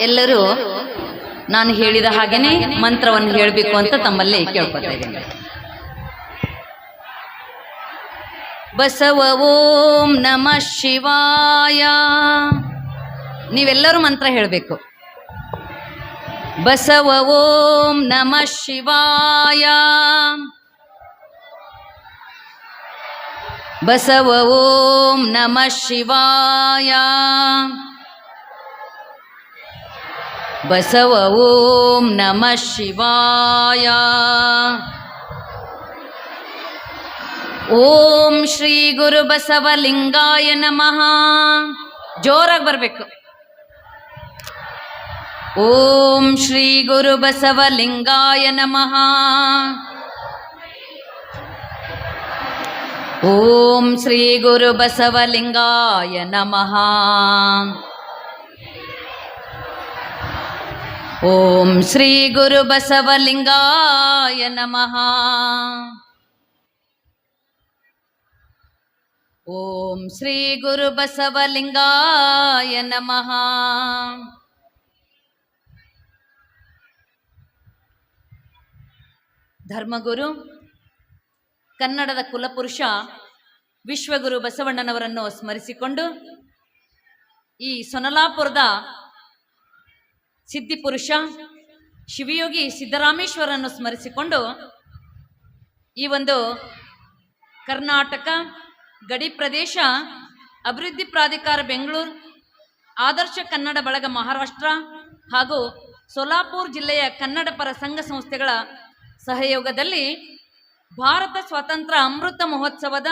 ಎಲ್ಲರೂ ನಾನು ಹೇಳಿದ ಹಾಗೇನೆ ಮಂತ್ರವನ್ನು ಹೇಳಬೇಕು ಅಂತ ತಮ್ಮಲ್ಲಿ ಕೇಳ್ಕೊತಾ ಇದ್ದೇನೆ. ಬಸವ ಓಂ ನಮಃ ಶಿವಾಯ. ನೀವೆಲ್ಲರೂ ಮಂತ್ರ ಹೇಳಬೇಕು. ಬಸವ ಓಂ ನಮಃ ಶಿವಾಯ. ಬಸವ ಓಂ ನಮಃ ಶಿವಾಯ. ಬಸವ ಓಂ ನಮಃ ಶಿವಾಯ. ಓಂ ಶ್ರೀ ಗುರು ಬಸವಲಿಂಗಾಯ ನಮಃ. ಜೋರಾಗಿ ಬರಬೇಕು. ಓಂ ಶ್ರೀ ಗುರು ಬಸವಲಿಂಗಾಯ ನಮಃ. ಓಂ ಶ್ರೀ ಗುರು ಬಸವಲಿಂಗಾಯ ನಮಃ. ಓಂ ಶ್ರೀ ಗುರು ಬಸವಲಿಂಗಾಯ ನಮಃ. ಓಂ ಶ್ರೀ ಗುರು ಬಸವಲಿಂಗಾಯ ನಮಃ. ಧರ್ಮಗುರು ಕನ್ನಡದ ಕುಲಪುರುಷ ವಿಶ್ವಗುರು ಬಸವಣ್ಣನವರನ್ನು ಸ್ಮರಿಸಿಕೊಂಡು ಈ ಸೊನಲಾಪುರದ ಸಿದ್ಧಿಪುರುಷ ಶಿವಯೋಗಿ ಸಿದ್ದರಾಮೇಶ್ವರನ್ನು ಸ್ಮರಿಸಿಕೊಂಡು ಈ ಒಂದು ಕರ್ನಾಟಕ ಗಡಿ ಪ್ರದೇಶ ಅಭಿವೃದ್ಧಿ ಪ್ರಾಧಿಕಾರ ಬೆಂಗಳೂರು, ಆದರ್ಶ ಕನ್ನಡ ಬಳಗ ಮಹಾರಾಷ್ಟ್ರ ಹಾಗೂ ಸೋಲಾಪುರ ಜಿಲ್ಲೆಯ ಕನ್ನಡ ಪರ ಸಂಘ ಸಂಸ್ಥೆಗಳ ಸಹಯೋಗದಲ್ಲಿ ಭಾರತ ಸ್ವಾತಂತ್ರ್ಯ ಅಮೃತ ಮಹೋತ್ಸವದ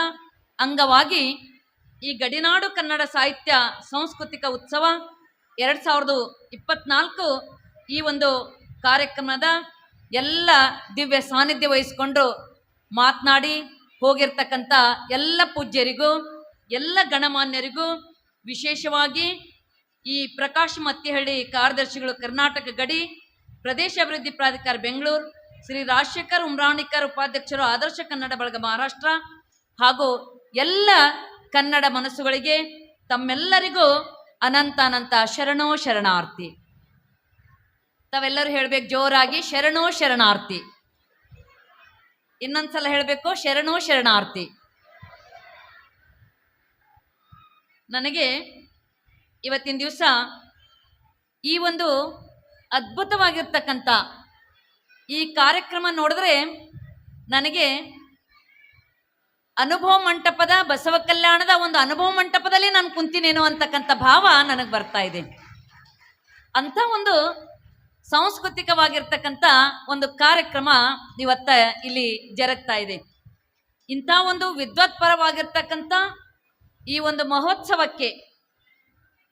ಅಂಗವಾಗಿ ಈ ಗಡಿನಾಡು ಕನ್ನಡ ಸಾಹಿತ್ಯ ಸಾಂಸ್ಕೃತಿಕ ಉತ್ಸವ 2024 ಈ ಒಂದು ಕಾರ್ಯಕ್ರಮದ ಎಲ್ಲ ದಿವ್ಯ ಸಾನ್ನಿಧ್ಯ ವಹಿಸಿಕೊಂಡು ಮಾತನಾಡಿ ಹೋಗಿರ್ತಕ್ಕಂಥ ಎಲ್ಲ ಪೂಜ್ಯರಿಗೂ ಎಲ್ಲ ಗಣಮಾನ್ಯರಿಗೂ ವಿಶೇಷವಾಗಿ ಈ ಪ್ರಕಾಶ್ ಮತ್ತಿಹಳ್ಳಿ ಕಾರ್ಯದರ್ಶಿಗಳು ಕರ್ನಾಟಕ ಗಡಿ ಪ್ರದೇಶ ಅಭಿವೃದ್ಧಿ ಪ್ರಾಧಿಕಾರ ಬೆಂಗಳೂರು, ಶ್ರೀ ರಾಜಶೇಖರ್ ಉಮ್ರಾಣಿಕರ್ ಉಪಾಧ್ಯಕ್ಷರು ಆದರ್ಶ ಕನ್ನಡ ಬಳಗ ಮಹಾರಾಷ್ಟ್ರ ಹಾಗೂ ಎಲ್ಲ ಕನ್ನಡ ಮನಸ್ಸುಗಳಿಗೆ ತಮ್ಮೆಲ್ಲರಿಗೂ ಅನಂತ ಅನಂತ ಶರಣೋ ಶರಣಾರ್ಥಿ. ತಾವೆಲ್ಲರೂ ಹೇಳಬೇಕು ಜೋರಾಗಿ, ಶರಣೋ ಶರಣಾರ್ಥಿ. ಇನ್ನೊಂದ್ಸಲ ಹೇಳಬೇಕು, ಶರಣೋ ಶರಣಾರ್ಥಿ. ನನಗೆ ಇವತ್ತಿನ ದಿವಸ ಈ ಒಂದು ಅದ್ಭುತವಾಗಿರ್ತಕ್ಕಂಥ ಈ ಕಾರ್ಯಕ್ರಮ ನೋಡಿದ್ರೆ ನನಗೆ ಅನುಭವ ಮಂಟಪದ ಬಸವ ಕಲ್ಯಾಣದ ಒಂದು ಅನುಭವ ಮಂಟಪದಲ್ಲಿ ನಾನು ಕುಂತಿನೇನೋ ಅಂತಕ್ಕಂಥ ಭಾವ ನನಗೆ ಬರ್ತಾ ಇದೆ. ಅಂಥ ಒಂದು ಸಾಂಸ್ಕೃತಿಕವಾಗಿರ್ತಕ್ಕಂಥ ಒಂದು ಕಾರ್ಯಕ್ರಮ ಇವತ್ತ ಇಲ್ಲಿ ಜರುಗ್ತಾ ಇದೆ. ಇಂಥ ಒಂದು ವಿದ್ವತ್ಪರವಾಗಿರ್ತಕ್ಕಂಥ ಈ ಒಂದು ಮಹೋತ್ಸವಕ್ಕೆ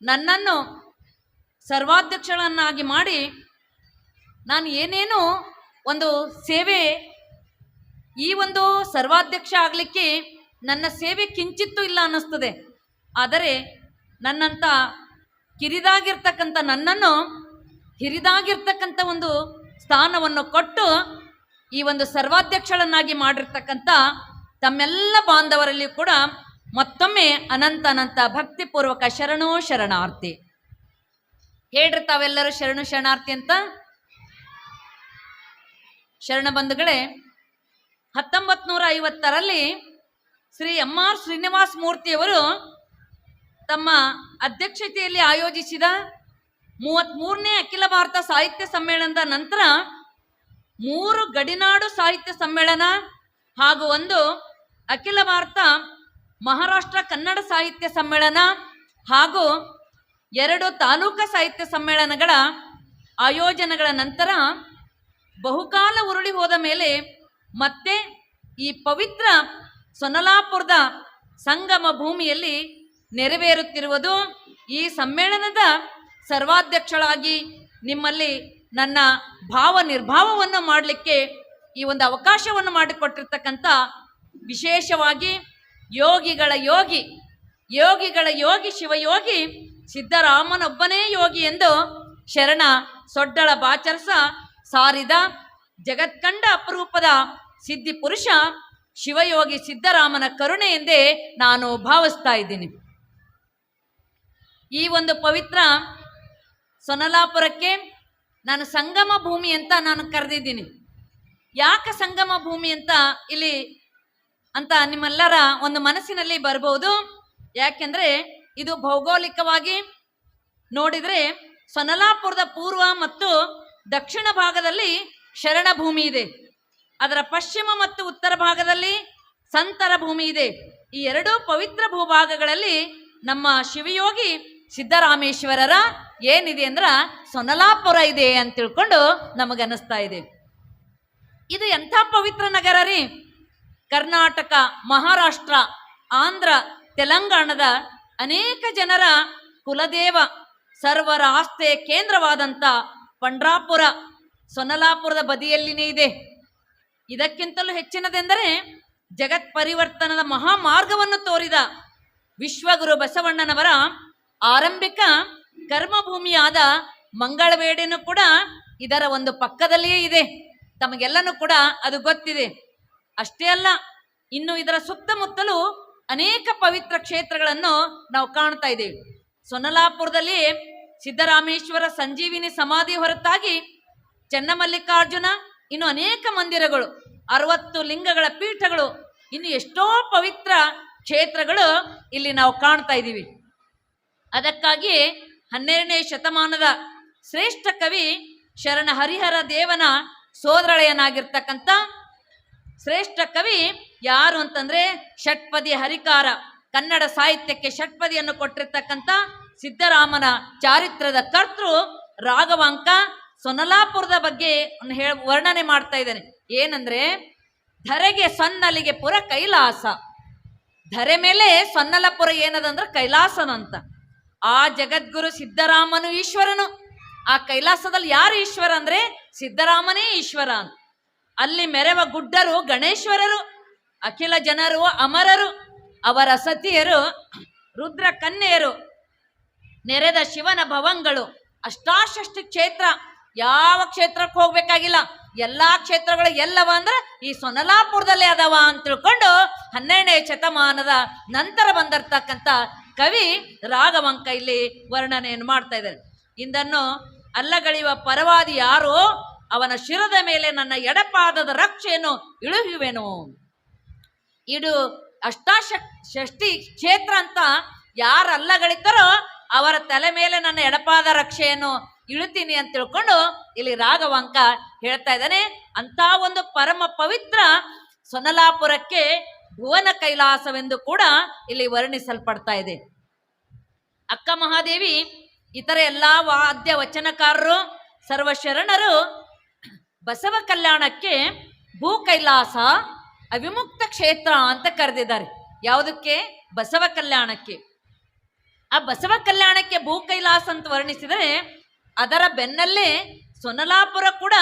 ನನ್ನನ್ನು ಸರ್ವಾಧ್ಯಕ್ಷಳನ್ನಾಗಿ ಮಾಡಿ ನಾನು ಏನೇನು ಒಂದು ಸೇವೆ, ಈ ಒಂದು ಸರ್ವಾಧ್ಯಕ್ಷ ಆಗಲಿಕ್ಕೆ ನನ್ನ ಸೇವೆ ಕಿಂಚಿತ್ತೂ ಇಲ್ಲ ಅನ್ನಿಸ್ತದೆ. ಆದರೆ ನನ್ನಂಥ ಕಿರಿದಾಗಿರ್ತಕ್ಕಂಥ ನನ್ನನ್ನು ಹಿರಿದಾಗಿರ್ತಕ್ಕಂಥ ಒಂದು ಸ್ಥಾನವನ್ನು ಕೊಟ್ಟು ಈ ಒಂದು ಸರ್ವಾಧ್ಯಕ್ಷಳನ್ನಾಗಿ ಮಾಡಿರ್ತಕ್ಕಂಥ ತಮ್ಮೆಲ್ಲ ಬಾಂಧವರಲ್ಲಿ ಕೂಡ ಮತ್ತೊಮ್ಮೆ ಅನಂತ ಅನಂತ ಭಕ್ತಿಪೂರ್ವಕ ಶರಣೋ ಶರಣಾರ್ಥಿ. ಹೇಳ್ರಿ ತಾವೆಲ್ಲರೂ ಶರಣು ಶರಣಾರ್ಥಿ ಅಂತ. ಶರಣ ಬಂಧುಗಳೇ, 1950ರಲ್ಲಿ ಶ್ರೀ ಎಂ.ಆರ್. ಶ್ರೀನಿವಾಸ ಮೂರ್ತಿಯವರು ತಮ್ಮ ಅಧ್ಯಕ್ಷತೆಯಲ್ಲಿ ಆಯೋಜಿಸಿದ 33ನೇ ಅಖಿಲ ಭಾರತ ಸಾಹಿತ್ಯ ಸಮ್ಮೇಳನದ ನಂತರ 3 ಗಡಿನಾಡು ಸಾಹಿತ್ಯ ಸಮ್ಮೇಳನ ಹಾಗೂ 1 ಅಖಿಲ ಭಾರತ ಮಹಾರಾಷ್ಟ್ರ ಕನ್ನಡ ಸಾಹಿತ್ಯ ಸಮ್ಮೇಳನ ಹಾಗೂ 2 ತಾಲೂಕಾ ಸಾಹಿತ್ಯ ಸಮ್ಮೇಳನಗಳ ಆಯೋಜನೆಗಳ ನಂತರ ಬಹುಕಾಲ ಉರುಳಿ ಹೋದ ಮೇಲೆ ಮತ್ತೆ ಈ ಪವಿತ್ರ ಸೊನಲಾಪುರದ ಸಂಗಮ ಭೂಮಿಯಲ್ಲಿ ನೆರವೇರುತ್ತಿರುವುದು ಈ ಸಮ್ಮೇಳನದ ಸರ್ವಾಧ್ಯಕ್ಷಳಾಗಿ ನಿಮ್ಮಲ್ಲಿ ನನ್ನ ಭಾವ ನಿರ್ಭಾವವನ್ನು ಮಾಡಲಿಕ್ಕೆ ಈ ಒಂದು ಅವಕಾಶವನ್ನು ಮಾಡಿಕೊಟ್ಟಿರ್ತಕ್ಕಂಥ ವಿಶೇಷವಾಗಿ ಯೋಗಿಗಳ ಯೋಗಿ, ಯೋಗಿಗಳ ಯೋಗಿ ಶಿವಯೋಗಿ ಸಿದ್ದರಾಮನೊಬ್ಬನೇ ಯೋಗಿ ಎಂದು ಶರಣ ಸೊಡ್ಡಳ ಬಾಚರಸ ಸಾರಿದ ಜಗತ್ಕಂಡ ಅಪರೂಪದ ಸಿದ್ಧಿ ಪುರುಷ ಶಿವಯೋಗಿ ಸಿದ್ದರಾಮನ ಕರುಣೆ ಎಂದೇ ನಾನು ಭಾವಿಸ್ತಾ ಇದ್ದೀನಿ. ಈ ಒಂದು ಪವಿತ್ರ ಸೊನ್ನಲಾಪುರಕ್ಕೆ ನಾನು ಸಂಗಮ ಭೂಮಿ ಅಂತ ನಾನು ಕರೆದಿದ್ದೀನಿ. ಯಾಕೆ ಸಂಗಮ ಭೂಮಿ ಅಂತ ಇಲ್ಲಿ ಅಂತ ನಿಮ್ಮೆಲ್ಲರ ಒಂದು ಮನಸ್ಸಿನಲ್ಲಿ ಬರ್ಬೋದು. ಯಾಕೆಂದ್ರೆ ಇದು ಭೌಗೋಳಿಕವಾಗಿ ನೋಡಿದ್ರೆ ಸೊನ್ನಲಾಪುರದ ಪೂರ್ವ ಮತ್ತು ದಕ್ಷಿಣ ಭಾಗದಲ್ಲಿ ಶರಣ ಭೂಮಿ ಇದೆ. ಅದರ ಪಶ್ಚಿಮ ಮತ್ತು ಉತ್ತರ ಭಾಗದಲ್ಲಿ ಸಂತರ ಭೂಮಿ ಇದೆ. ಈ ಎರಡೂ ಪವಿತ್ರ ಭೂಭಾಗಗಳಲ್ಲಿ ನಮ್ಮ ಶಿವಯೋಗಿ ಸಿದ್ದರಾಮೇಶ್ವರರ ಏನಿದೆ ಅಂದ್ರ ಸೊನ್ನಲಾಪುರ ಇದೆ ಅಂತ ತಿಳ್ಕೊಂಡು ನಮಗನ್ನಿಸ್ತಾ ಇದೆ. ಇದು ಎಂಥ ಪವಿತ್ರ ನಗರ ರೀ. ಕರ್ನಾಟಕ, ಮಹಾರಾಷ್ಟ್ರ, ಆಂಧ್ರ, ತೆಲಂಗಾಣದ ಅನೇಕ ಜನರ ಕುಲದೇವ, ಸರ್ವರ ಆಸ್ತೆ ಕೇಂದ್ರವಾದಂಥ ಪಂಡ್ರಾಪುರ ಸೊನ್ನಲಾಪುರದ ಬದಿಯಲ್ಲಿನೇ ಇದೆ. ಇದಕ್ಕಿಂತಲೂ ಹೆಚ್ಚಿನದೆಂದರೆ ಜಗತ್ ಪರಿವರ್ತನದ ಮಹಾಮಾರ್ಗವನ್ನು ತೋರಿದ ವಿಶ್ವಗುರು ಬಸವಣ್ಣನವರ ಆರಂಭಿಕ ಕರ್ಮಭೂಮಿಯಾದ ಮಂಗಳವೇಡೆನೂ ಕೂಡ ಇದರ ಒಂದು ಪಕ್ಕದಲ್ಲಿಯೇ ಇದೆ. ತಮಗೆಲ್ಲನೂ ಕೂಡ ಅದು ಗೊತ್ತಿದೆ. ಅಷ್ಟೇ ಅಲ್ಲ, ಇನ್ನು ಇದರ ಸುತ್ತಮುತ್ತಲೂ ಅನೇಕ ಪವಿತ್ರ ಕ್ಷೇತ್ರಗಳನ್ನು ನಾವು ಕಾಣ್ತಾ ಇದ್ದೇವೆ. ಸೊನ್ನಲಾಪುರದಲ್ಲಿ ಸಿದ್ದರಾಮೇಶ್ವರ ಸಂಜೀವಿನಿ ಸಮಾಧಿ ಹೊರತಾಗಿ ಚೆನ್ನಮಲ್ಲಿಕಾರ್ಜುನ, ಇನ್ನು ಅನೇಕ ಮಂದಿರಗಳು, 60 ಲಿಂಗಗಳ ಪೀಠಗಳು, ಇನ್ನು ಎಷ್ಟೋ ಪವಿತ್ರ ಕ್ಷೇತ್ರಗಳು ಇಲ್ಲಿ ನಾವು ಕಾಣ್ತಾ ಇದ್ದೀವಿ. ಅದಕ್ಕಾಗಿ 12ನೇ ಶತಮಾನದ ಶ್ರೇಷ್ಠ ಕವಿ ಶರಣ ಹರಿಹರ ದೇವನ ಸೋದರಳೆಯನಾಗಿರ್ತಕ್ಕಂಥ ಶ್ರೇಷ್ಠ ಕವಿ ಯಾರು ಅಂತಂದ್ರೆ ಷಟ್ಪದಿ ಹರಿಕಾರ, ಕನ್ನಡ ಸಾಹಿತ್ಯಕ್ಕೆ ಷಟ್ಪದಿಯನ್ನು ಕೊಟ್ಟಿರ್ತಕ್ಕಂಥ ಸಿದ್ದರಾಮನ ಚಾರಿತ್ರ್ಯದ ಕರ್ತೃ ರಾಘವಾಂಕ ಸೊನ್ನಲಾಪುರದ ಬಗ್ಗೆ ವರ್ಣನೆ ಮಾಡ್ತಾ ಇದ್ದಾನೆ. ಏನಂದ್ರೆ, ಧರೆಗೆ ಸೊನ್ನಲಿಗೆ ಪುರ ಕೈಲಾಸ. ಧರೆ ಮೇಲೆ ಸೊನ್ನಲಪುರ ಏನದಂದ್ರೆ ಕೈಲಾಸನಂತ. ಆ ಜಗದ್ಗುರು ಸಿದ್ದರಾಮನು ಈಶ್ವರನು. ಆ ಕೈಲಾಸದಲ್ಲಿ ಯಾರು ಈಶ್ವರ ಅಂದ್ರೆ ಸಿದ್ದರಾಮನೇ ಈಶ್ವರ ಅಂತ. ಅಲ್ಲಿ ಮೆರವ ಗುಡ್ಡರು ಗಣೇಶ್ವರರು, ಅಖಿಲ ಜನರು ಅಮರರು, ಅವರ ಸತಿಯರು ರುದ್ರ ಕನ್ಯೆಯರು, ನೆರೆದ ಶಿವನ ಭವಂಗಳು, ಅಷ್ಟಾಷಷ್ಟಿ ಕ್ಷೇತ್ರ. ಯಾವ ಕ್ಷೇತ್ರಕ್ಕೆ ಹೋಗ್ಬೇಕಾಗಿಲ್ಲ, ಎಲ್ಲಾ ಕ್ಷೇತ್ರಗಳು ಎಲ್ಲವ ಅಂದ್ರೆ ಈ ಸೊನ್ನಲಾಪುರದಲ್ಲೇ ಅದಾವ ಅಂತ ತಿಳ್ಕೊಂಡು 12ನೇ ಶತಮಾನದ ನಂತರ ಬಂದಿರ್ತಕ್ಕಂಥ ಕವಿ ರಾಘವಾಂಕ ಇಲ್ಲಿ ವರ್ಣನೆಯನ್ನು ಮಾಡ್ತಾ ಇದ್ದಾರೆ. ಇಂದನ್ನು ಅಲ್ಲಗಳೆಯುವ ಪರವಾದಿ ಯಾರೋ ಅವನ ಶಿರದ ಮೇಲೆ ನನ್ನ ಎಡಪಾದದ ರಕ್ಷೆಯನ್ನು ಇಳುಹುವೆನು. ಇದು ಷಷ್ಠಿ ಕ್ಷೇತ್ರ ಅಂತ ಯಾರು ಅಲ್ಲಗಳಿತಾರೋ ಅವರ ತಲೆ ಮೇಲೆ ನನ್ನ ಎಡಪಾದ ರಕ್ಷೆಯನ್ನು ಇಳುತ್ತೀನಿ ಅಂತ ತಿಳ್ಕೊಂಡು ಇಲ್ಲಿ ರಾಘವಾಂಕ ಹೇಳ್ತಾ ಇದ್ದಾನೆ. ಅಂತ ಒಂದು ಪರಮ ಪವಿತ್ರ ಸೊನ್ನಲಾಪುರಕ್ಕೆ ಭುವನ ಕೈಲಾಸವೆಂದು ಕೂಡ ಇಲ್ಲಿ ವರ್ಣಿಸಲ್ಪಡ್ತಾ ಇದೆ. ಅಕ್ಕ ಮಹಾದೇವಿ, ಇತರ ಎಲ್ಲ ವಾದ್ಯ ವಚನಕಾರರು, ಸರ್ವಶರಣರು ಬಸವ ಕಲ್ಯಾಣಕ್ಕೆ ಭೂ ಕೈಲಾಸ, ಅವಿಮುಕ್ತ ಕ್ಷೇತ್ರ ಅಂತ ಕರೆದಿದ್ದಾರೆ. ಯಾವುದಕ್ಕೆ? ಬಸವ ಕಲ್ಯಾಣಕ್ಕೆ. ಆ ಬಸವ ಕಲ್ಯಾಣಕ್ಕೆ ಭೂ ಕೈಲಾಸ ಅಂತ ವರ್ಣಿಸಿದರೆ ಅದರ ಬೆನ್ನಲ್ಲೇ ಸೊನ್ನಲಾಪುರ ಕೂಡ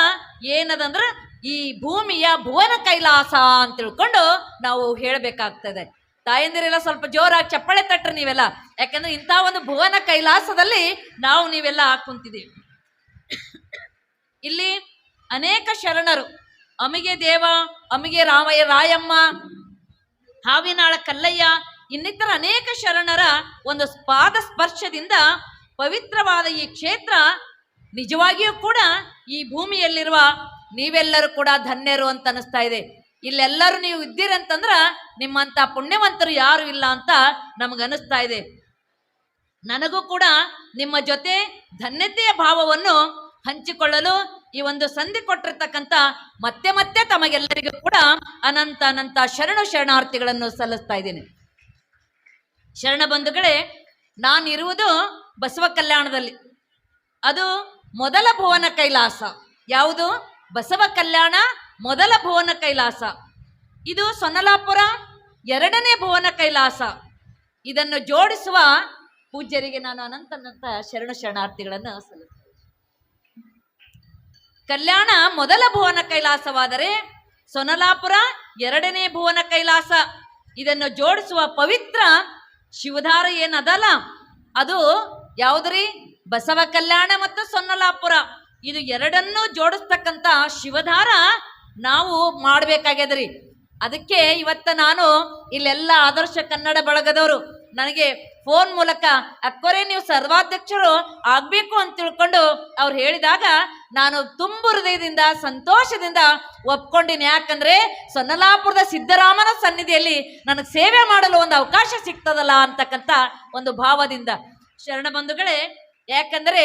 ಏನದಂದ್ರೆ ಈ ಭೂಮಿಯ ಭುವನ ಕೈಲಾಸ ಅಂತ ತಿಳ್ಕೊಂಡು ನಾವು ಹೇಳಬೇಕಾಗ್ತದೆ. ತಾಯಂದಿರೆಲ್ಲ ಸ್ವಲ್ಪ ಜೋರಾಗಿ ಚಪ್ಪಾಳೆ ತಟ್ರಿ ನೀವೆಲ್ಲ, ಯಾಕಂದ್ರೆ ಇಂಥ ಒಂದು ಭುವನ ಕೈಲಾಸದಲ್ಲಿ ನಾವು ನೀವೆಲ್ಲ ಕುಂತಿದ್ದೀವಿ. ಇಲ್ಲಿ ಅನೇಕ ಶರಣರು, ಅಮಿಗೆ ದೇವ, ಅಮಿಗೆ ರಾಯಮ್ಮ, ಹಾವಿನಾಳ ಕಲ್ಲಯ್ಯ, ಇನ್ನಿತರ ಅನೇಕ ಶರಣರ ಒಂದು ಪಾದ ಸ್ಪರ್ಶದಿಂದ ಪವಿತ್ರವಾದ ಈ ಕ್ಷೇತ್ರ ನಿಜವಾಗಿಯೂ ಕೂಡ ಈ ಭೂಮಿಯಲ್ಲಿರುವ ನೀವೆಲ್ಲರೂ ಕೂಡ ಧನ್ಯರು ಅಂತ ಅನಿಸ್ತಾ ಇದೆ. ಇಲ್ಲೆಲ್ಲರೂ ನೀವು ಇದ್ದೀರಂತಂದ್ರ ನಿಮ್ಮಂತ ಪುಣ್ಯವಂತರು ಯಾರು ಇಲ್ಲ ಅಂತ ನಮಗನಿಸ್ತಾ ಇದೆ. ನನಗೂ ಕೂಡ ನಿಮ್ಮ ಜೊತೆ ಧನ್ಯತೆಯ ಭಾವವನ್ನು ಹಂಚಿಕೊಳ್ಳಲು ಈ ಒಂದು ಸಂಧಿ ಕೊಟ್ಟಿರ್ತಕ್ಕಂಥ ಮತ್ತೆ ಮತ್ತೆ ತಮಗೆಲ್ಲರಿಗೂ ಕೂಡ ಅನಂತ ಅನಂತ ಶರಣಾರ್ಥಿಗಳನ್ನು ಸಲ್ಲಿಸ್ತಾ ಇದ್ದೇನೆ. ಶರಣ ಬಂಧುಗಳೇ, ನಾನಿರುವುದು ಬಸವ ಕಲ್ಯಾಣದಲ್ಲಿ. ಅದು ಮೊದಲ ಭುವನ ಕೈಲಾಸ. ಯಾವುದು? ಬಸವ ಕಲ್ಯಾಣ ಮೊದಲ ಭುವನ ಕೈಲಾಸ. ಇದು ಸೊನ್ನಲಾಪುರ ಎರಡನೇ ಭುವನ ಕೈಲಾಸ. ಇದನ್ನು ಜೋಡಿಸುವ ಪೂಜ್ಯರಿಗೆ ನಾನು ಅನಂತ ಅನಂತ ಶರಣಾರ್ಥಿಗಳನ್ನು ಸಲ್ಲಿಸ್ತೇನೆ. ಕಲ್ಯಾಣ ಮೊದಲ ಭುವನ ಕೈಲಾಸವಾದರೆ ಸೊನ್ನಲಾಪುರ ಎರಡನೇ ಭುವನ ಕೈಲಾಸ. ಇದನ್ನು ಜೋಡಿಸುವ ಪವಿತ್ರ ಶಿವಧಾರ ಏನದಲ್ಲ, ಅದು ಯಾವುದ್ರಿ? ಬಸವ ಕಲ್ಯಾಣ ಮತ್ತು ಸೊನ್ನಲಾಪುರ. ಇದು ಎರಡನ್ನೂ ಜೋಡಿಸ್ತಕ್ಕಂಥ ಶಿವಧಾರ ನಾವು ಮಾಡಬೇಕಾಗ್ಯದ್ರಿ. ಅದಕ್ಕೆ ಇವತ್ತ ನಾನು ಇಲ್ಲೆಲ್ಲ ಆದರ್ಶ ಕನ್ನಡ ಬಳಗದವರು ನನಗೆ ಫೋನ್ ಮೂಲಕ ಅಕ್ಕೋರೆ ನೀವು ಸರ್ವಾಧ್ಯಕ್ಷರು ಆಗ್ಬೇಕು ಅಂತ ತಿಳ್ಕೊಂಡು ಅವ್ರು ಹೇಳಿದಾಗ ನಾನು ತುಂಬು ಹೃದಯದಿಂದ ಸಂತೋಷದಿಂದ ಒಪ್ಕೊಂಡಿನಿ. ಯಾಕಂದ್ರೆ ಸೊನ್ನಲಾಪುರದ ಸಿದ್ದರಾಮನ ಸನ್ನಿಧಿಯಲ್ಲಿ ನನಗೆ ಸೇವೆ ಮಾಡಲು ಒಂದು ಅವಕಾಶ ಸಿಗ್ತದಲ್ಲ ಅಂತಕ್ಕಂಥ ಒಂದು ಭಾವದಿಂದ. ಶರಣ ಬಂಧುಗಳೇ, ಯಾಕಂದ್ರೆ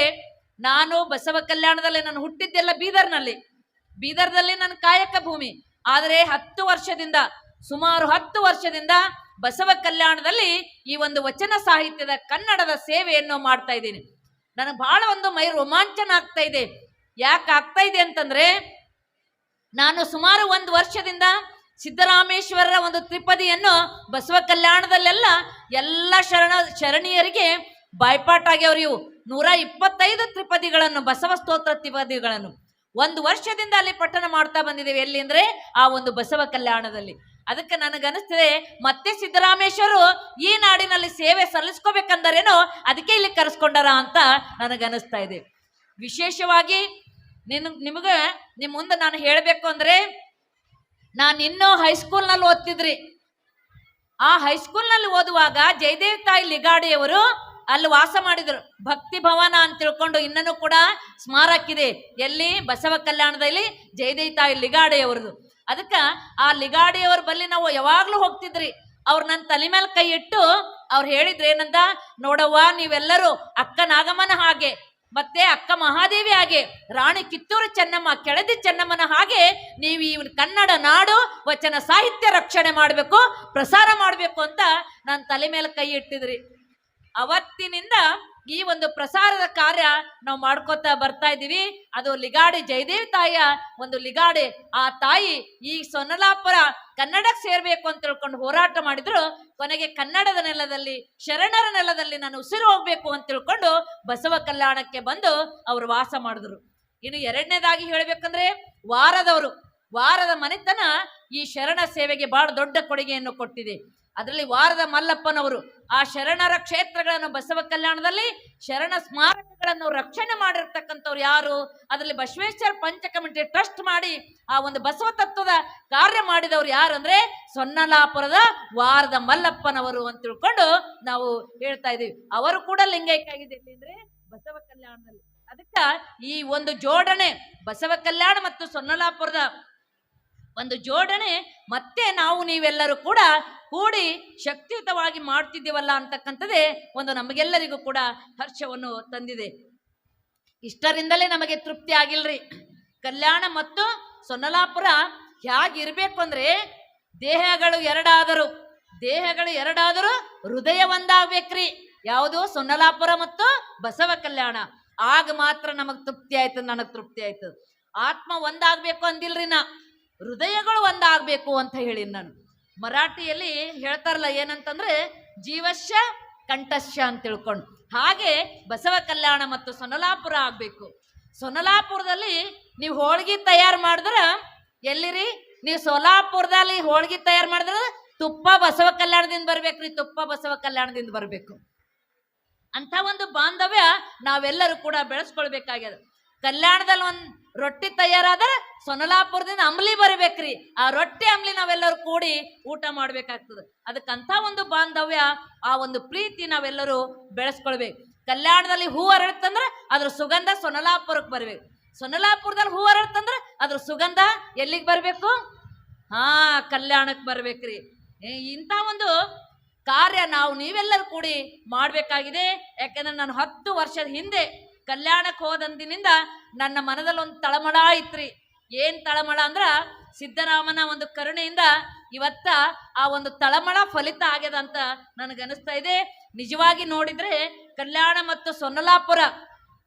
ನಾನು ಬಸವ ಕಲ್ಯಾಣದಲ್ಲಿ ನಾನು ಹುಟ್ಟಿದ್ದೆಲ್ಲ ಬೀದರ್ದಲ್ಲಿ ನನ್ನ ಕಾಯಕ ಭೂಮಿ. ಆದರೆ 10 ವರ್ಷದಿಂದ ಸುಮಾರು 10 ವರ್ಷದಿಂದ ಬಸವ ಕಲ್ಯಾಣದಲ್ಲಿ ಈ ಒಂದು ವಚನ ಸಾಹಿತ್ಯದ ಕನ್ನಡದ ಸೇವೆಯನ್ನು ಮಾಡ್ತಾ ಇದ್ದೀನಿ. ನನಗೆ ಬಹಳ ಒಂದು ಮೈ ರೋಮಾಂಚನ ಆಗ್ತಾ ಇದೆ. ಯಾಕೆ ಆಗ್ತಾ ಇದೆ ಅಂತಂದ್ರೆ, ನಾನು ಸುಮಾರು 1 ವರ್ಷದಿಂದ ಸಿದ್ದರಾಮೇಶ್ವರರ ಒಂದು ತ್ರಿಪದಿಯನ್ನು ಬಸವ ಕಲ್ಯಾಣದಲ್ಲೆಲ್ಲ ಎಲ್ಲ ಶರಣೀಯರಿಗೆ ಬಾಯ್ಪಾಟ್ ಆಗ್ಯವ್ರು. ಇವು 125 ತ್ರಿಪದಿಗಳನ್ನು, ಬಸವ ಸ್ತೋತ್ರ ತ್ರಿಪದಿಗಳನ್ನು 1 ವರ್ಷದಿಂದ ಅಲ್ಲಿ ಪಠಣ ಮಾಡ್ತಾ ಬಂದಿದ್ದೇವೆ. ಎಲ್ಲಿ ಅಂದ್ರೆ ಆ ಒಂದು ಬಸವ ಕಲ್ಯಾಣದಲ್ಲಿ. ಅದಕ್ಕೆ ನನಗನಿಸ್ತದೆ ಮತ್ತೆ ಸಿದ್ದರಾಮೇಶ್ವರು ಈ ನಾಡಿನಲ್ಲಿ ಸೇವೆ ಸಲ್ಲಿಸ್ಕೋಬೇಕಂದರೇನೋ ಅದಕ್ಕೆ ಇಲ್ಲಿ ಕರೆಸ್ಕೊಂಡಾರ ಅಂತ ನನಗನಿಸ್ತಾ ಇದೆ. ವಿಶೇಷವಾಗಿ ನಿಮಗೆ ನಿಮ್ಮ ಮುಂದೆ ನಾನು ಹೇಳಬೇಕು ಅಂದ್ರೆ, ನಾನು ಇನ್ನೂ ಹೈಸ್ಕೂಲ್ನಲ್ಲಿ ಓದ್ತಿದ್ರಿ. ಆ ಹೈಸ್ಕೂಲ್ನಲ್ಲಿ ಓದುವಾಗ ಜಯದೇವ್ ತಾಯಿ ಲಿಗಾಡಿಯವರು ಅಲ್ಲಿ ವಾಸ ಮಾಡಿದ್ರು. ಭಕ್ತಿ ಭವನ ಅಂತ ತಿಳ್ಕೊಂಡು ಇನ್ನೂ ಕೂಡ ಸ್ಮಾರಕಿದೆ. ಎಲ್ಲಿ? ಬಸವ ಕಲ್ಯಾಣದಲ್ಲಿ ಜಯದೇವ್ ತಾಯಿ ಲಿಗಾಡಿಯವರದು. ಅದಕ್ಕೆ ಆ ಲಿಗಾಡಿಯವ್ರ ಬಲ್ಲಿ ನಾವು ಯಾವಾಗ್ಲೂ ಹೋಗ್ತಿದ್ರಿ. ಅವ್ರು ನನ್ನ ತಲೆ ಮೇಲೆ ಕೈ ಇಟ್ಟು ಅವ್ರು ಹೇಳಿದ್ರು ಏನಂತ, ನೋಡವ್ವ, ನೀವೆಲ್ಲರೂ ಅಕ್ಕ ನಾಗಮ್ಮನ ಹಾಗೆ, ಮತ್ತೆ ಅಕ್ಕ ಮಹಾದೇವಿ ಹಾಗೆ, ರಾಣಿ ಕಿತ್ತೂರು ಚೆನ್ನಮ್ಮ, ಕೆಳದಿ ಚೆನ್ನಮ್ಮನ ಹಾಗೆ ನೀವು ಈ ಕನ್ನಡ ನಾಡು ವಚನ ಸಾಹಿತ್ಯ ರಕ್ಷಣೆ ಮಾಡಬೇಕು, ಪ್ರಸಾರ ಮಾಡಬೇಕು ಅಂತ ನನ್ನ ತಲೆ ಮೇಲೆ ಕೈ ಇಟ್ಟಿದ್ರಿ. ಅವತ್ತಿನಿಂದ ಈ ಒಂದು ಪ್ರಸಾರದ ಕಾರ್ಯ ನಾವು ಮಾಡ್ಕೋತಾ ಬರ್ತಾ ಇದ್ದೀವಿ. ಅದು ಲಿಗಾಡಿ ಜಯದೇವಿ ತಾಯಿಯ ಒಂದು ಲಿಗಾಡಿ. ಆ ತಾಯಿ ಈ ಸೊನ್ನಲಾಪುರ ಕನ್ನಡಕ್ಕೆ ಸೇರ್ಬೇಕು ಅಂತ ತಿಳ್ಕೊಂಡು ಹೋರಾಟ ಮಾಡಿದ್ರು. ಕೊನೆಗೆ ಕನ್ನಡದ ನೆಲದಲ್ಲಿ, ಶರಣರ ನೆಲದಲ್ಲಿ ನಾನು ಉಸಿರು ಹೋಗ್ಬೇಕು ಅಂತ ತಿಳ್ಕೊಂಡು ಬಸವ ಕಲ್ಯಾಣಕ್ಕೆ ಬಂದು ಅವರು ವಾಸ ಮಾಡಿದ್ರು. ಇನ್ನು ಎರಡನೇದಾಗಿ ಹೇಳ್ಬೇಕಂದ್ರೆ, ವಾರದ ಮನೆತನ ಈ ಶರಣ ಸೇವೆಗೆ ಬಹಳ ದೊಡ್ಡ ಕೊಡುಗೆಯನ್ನು ಕೊಟ್ಟಿದೆ. ಅದರಲ್ಲಿ ವಾರದ ಮಲ್ಲಪ್ಪನವರು ಆ ಶರಣರ ಕ್ಷೇತ್ರಗಳನ್ನು ಬಸವ ಕಲ್ಯಾಣದಲ್ಲಿ ಶರಣ ಸ್ಮಾರಕಗಳನ್ನು ರಕ್ಷಣೆ ಮಾಡಿರ್ತಕ್ಕಂಥವ್ರು ಯಾರು? ಅದರಲ್ಲಿ ಬಸವೇಶ್ವರ ಪಂಚ ಕಮಿಟಿ ಟ್ರಸ್ಟ್ ಮಾಡಿ ಆ ಒಂದು ಬಸವ ತತ್ವದ ಕಾರ್ಯ ಮಾಡಿದವರು ಯಾರು ಅಂದ್ರೆ ಸೊನ್ನಲಾಪುರದ ವಾರದ ಮಲ್ಲಪ್ಪನವರು ಅಂತ ತಿಳ್ಕೊಂಡು ನಾವು ಹೇಳ್ತಾ ಇದೀವಿ. ಅವರು ಕೂಡ ಲಿಂಗೈಕ್ಯ ಆಗಿದೆ ಅಂದ್ರೆ ಬಸವ ಕಲ್ಯಾಣದಲ್ಲಿ. ಅದಕ್ಕೆ ಈ ಒಂದು ಜೋಡಣೆ ಬಸವ ಕಲ್ಯಾಣ ಮತ್ತು ಸೊನ್ನಲಾಪುರದ ಒಂದು ಜೋಡಣೆ ಮತ್ತೆ ನಾವು ನೀವೆಲ್ಲರೂ ಕೂಡ ಕೂಡಿ ಶಕ್ತಿಯುತವಾಗಿ ಮಾಡ್ತಿದ್ದೀವಲ್ಲ ಅಂತಕ್ಕಂಥದ್ದೇ ಒಂದು ನಮಗೆಲ್ಲರಿಗೂ ಕೂಡ ಹರ್ಷವನ್ನು ತಂದಿದೆ. ಇಷ್ಟರಿಂದಲೇ ನಮಗೆ ತೃಪ್ತಿ ಆಗಿಲ್ರಿ. ಕಲ್ಯಾಣ ಮತ್ತು ಸೊನ್ನಲಾಪುರ ಹೇಗಿರ್ಬೇಕು ಅಂದ್ರೆ, ದೇಹಗಳು ಎರಡಾದರೂ ಹೃದಯ ಒಂದಾಗ್ಬೇಕ್ರಿ. ಯಾವುದು? ಸೊನ್ನಲಾಪುರ ಮತ್ತು ಬಸವ ಕಲ್ಯಾಣ. ಆಗ ಮಾತ್ರ ನಮಗ್ ತೃಪ್ತಿ ಆಯ್ತು, ನನಗ್ ತೃಪ್ತಿ ಆಯ್ತು. ಆತ್ಮ ಒಂದಾಗ್ಬೇಕು ಅಂದಿಲ್ರಿ, ಹೃದಯಗಳು ಒಂದಾಗಬೇಕು ಅಂತ ಹೇಳಿ ನಾನು ಮರಾಠಿಯಲ್ಲಿ ಹೇಳ್ತಾರಲ್ಲ, ಏನಂತಂದ್ರೆ ಜೀವಶ್ಯ ಕಂಠಶ್ಯ ಅಂತ ತಿಳ್ಕೊಂಡು. ಹಾಗೆ ಬಸವ ಕಲ್ಯಾಣ ಮತ್ತು ಸೊನ್ನಲಾಪುರ ಆಗ್ಬೇಕು. ಸೊನ್ನಲಾಪುರದಲ್ಲಿ ನೀವು ಹೋಳ್ಗಿ ತಯಾರು ಮಾಡಿದ್ರ ಎಲ್ಲಿರಿ? ನೀವು ಸೋಲಾಪುರದಲ್ಲಿ ಹೋಳ್ಗಿ ತಯಾರು ಮಾಡಿದ್ರ ತುಪ್ಪ ಬಸವ ಕಲ್ಯಾಣದಿಂದ ಬರ್ಬೇಕ್ರಿ, ತುಪ್ಪ ಬಸವ ಕಲ್ಯಾಣದಿಂದ ಬರ್ಬೇಕು. ಅಂತ ಒಂದು ಬಾಂಧವ್ಯ ನಾವೆಲ್ಲರೂ ಕೂಡ ಬೆಳೆಸ್ಕೊಳ್ಬೇಕಾಗ್ಯದ. ಕಲ್ಯಾಣದಲ್ಲಿ ಒಂದು ರೊಟ್ಟಿ ತಯಾರಾದ್ರೆ ಸೊನ್ನಲಾಪುರದಿಂದ ಅಂಬ್ಲಿ ಬರಬೇಕ್ರಿ. ಆ ರೊಟ್ಟಿ ಅಂಬ್ಲಿ ನಾವೆಲ್ಲರೂ ಕೂಡಿ ಊಟ ಮಾಡ್ಬೇಕಾಗ್ತದೆ. ಅದಕ್ಕಂತ ಒಂದು ಬಾಂಧವ್ಯ, ಆ ಒಂದು ಪ್ರೀತಿ ನಾವೆಲ್ಲರೂ ಬೆಳೆಸ್ಕೊಳ್ಬೇಕು. ಕಲ್ಯಾಣದಲ್ಲಿ ಹೂ ಅರಳುತ್ತಂದ್ರೆ ಅದ್ರ ಸುಗಂಧ ಸೊನ್ನಲಾಪುರಕ್ಕೆ ಬರ್ಬೇಕು. ಸೊನ್ನಲಾಪುರದಲ್ಲಿ ಹೂ ಅರಳುತ್ತಂದ್ರೆ ಅದ್ರ ಸುಗಂಧ ಎಲ್ಲಿಗೆ ಬರ್ಬೇಕು? ಕಲ್ಯಾಣಕ್ಕೆ ಬರ್ಬೇಕ್ರಿ. ಇಂಥ ಒಂದು ಕಾರ್ಯ ನಾವು ನೀವೆಲ್ಲರೂ ಕೂಡಿ ಮಾಡ್ಬೇಕಾಗಿದೆ. ಯಾಕಂದ್ರೆ ನಾನು 10 ವರ್ಷದ ಹಿಂದೆ ಕಲ್ಯಾಣಕ್ಕೆ ಹೋದಂದಿನಿಂದ ನನ್ನ ಮನದಲ್ಲಿ ಒಂದು ತಳಮಳ ಇತ್ರಿ. ಏನ್ ತಳಮಳ ಅಂದ್ರ, ಸಿದ್ದರಾಮನ ಒಂದು ಕರುಣೆಯಿಂದ ಇವತ್ತ ಆ ಒಂದು ತಳಮಳ ಫಲಿತ ಆಗ್ಯದ ಅಂತ ನನಗನಿಸ್ತಾ ಇದೆ. ನಿಜವಾಗಿ ನೋಡಿದ್ರೆ ಕಲ್ಯಾಣ ಮತ್ತು ಸೊನ್ನಲಾಪುರ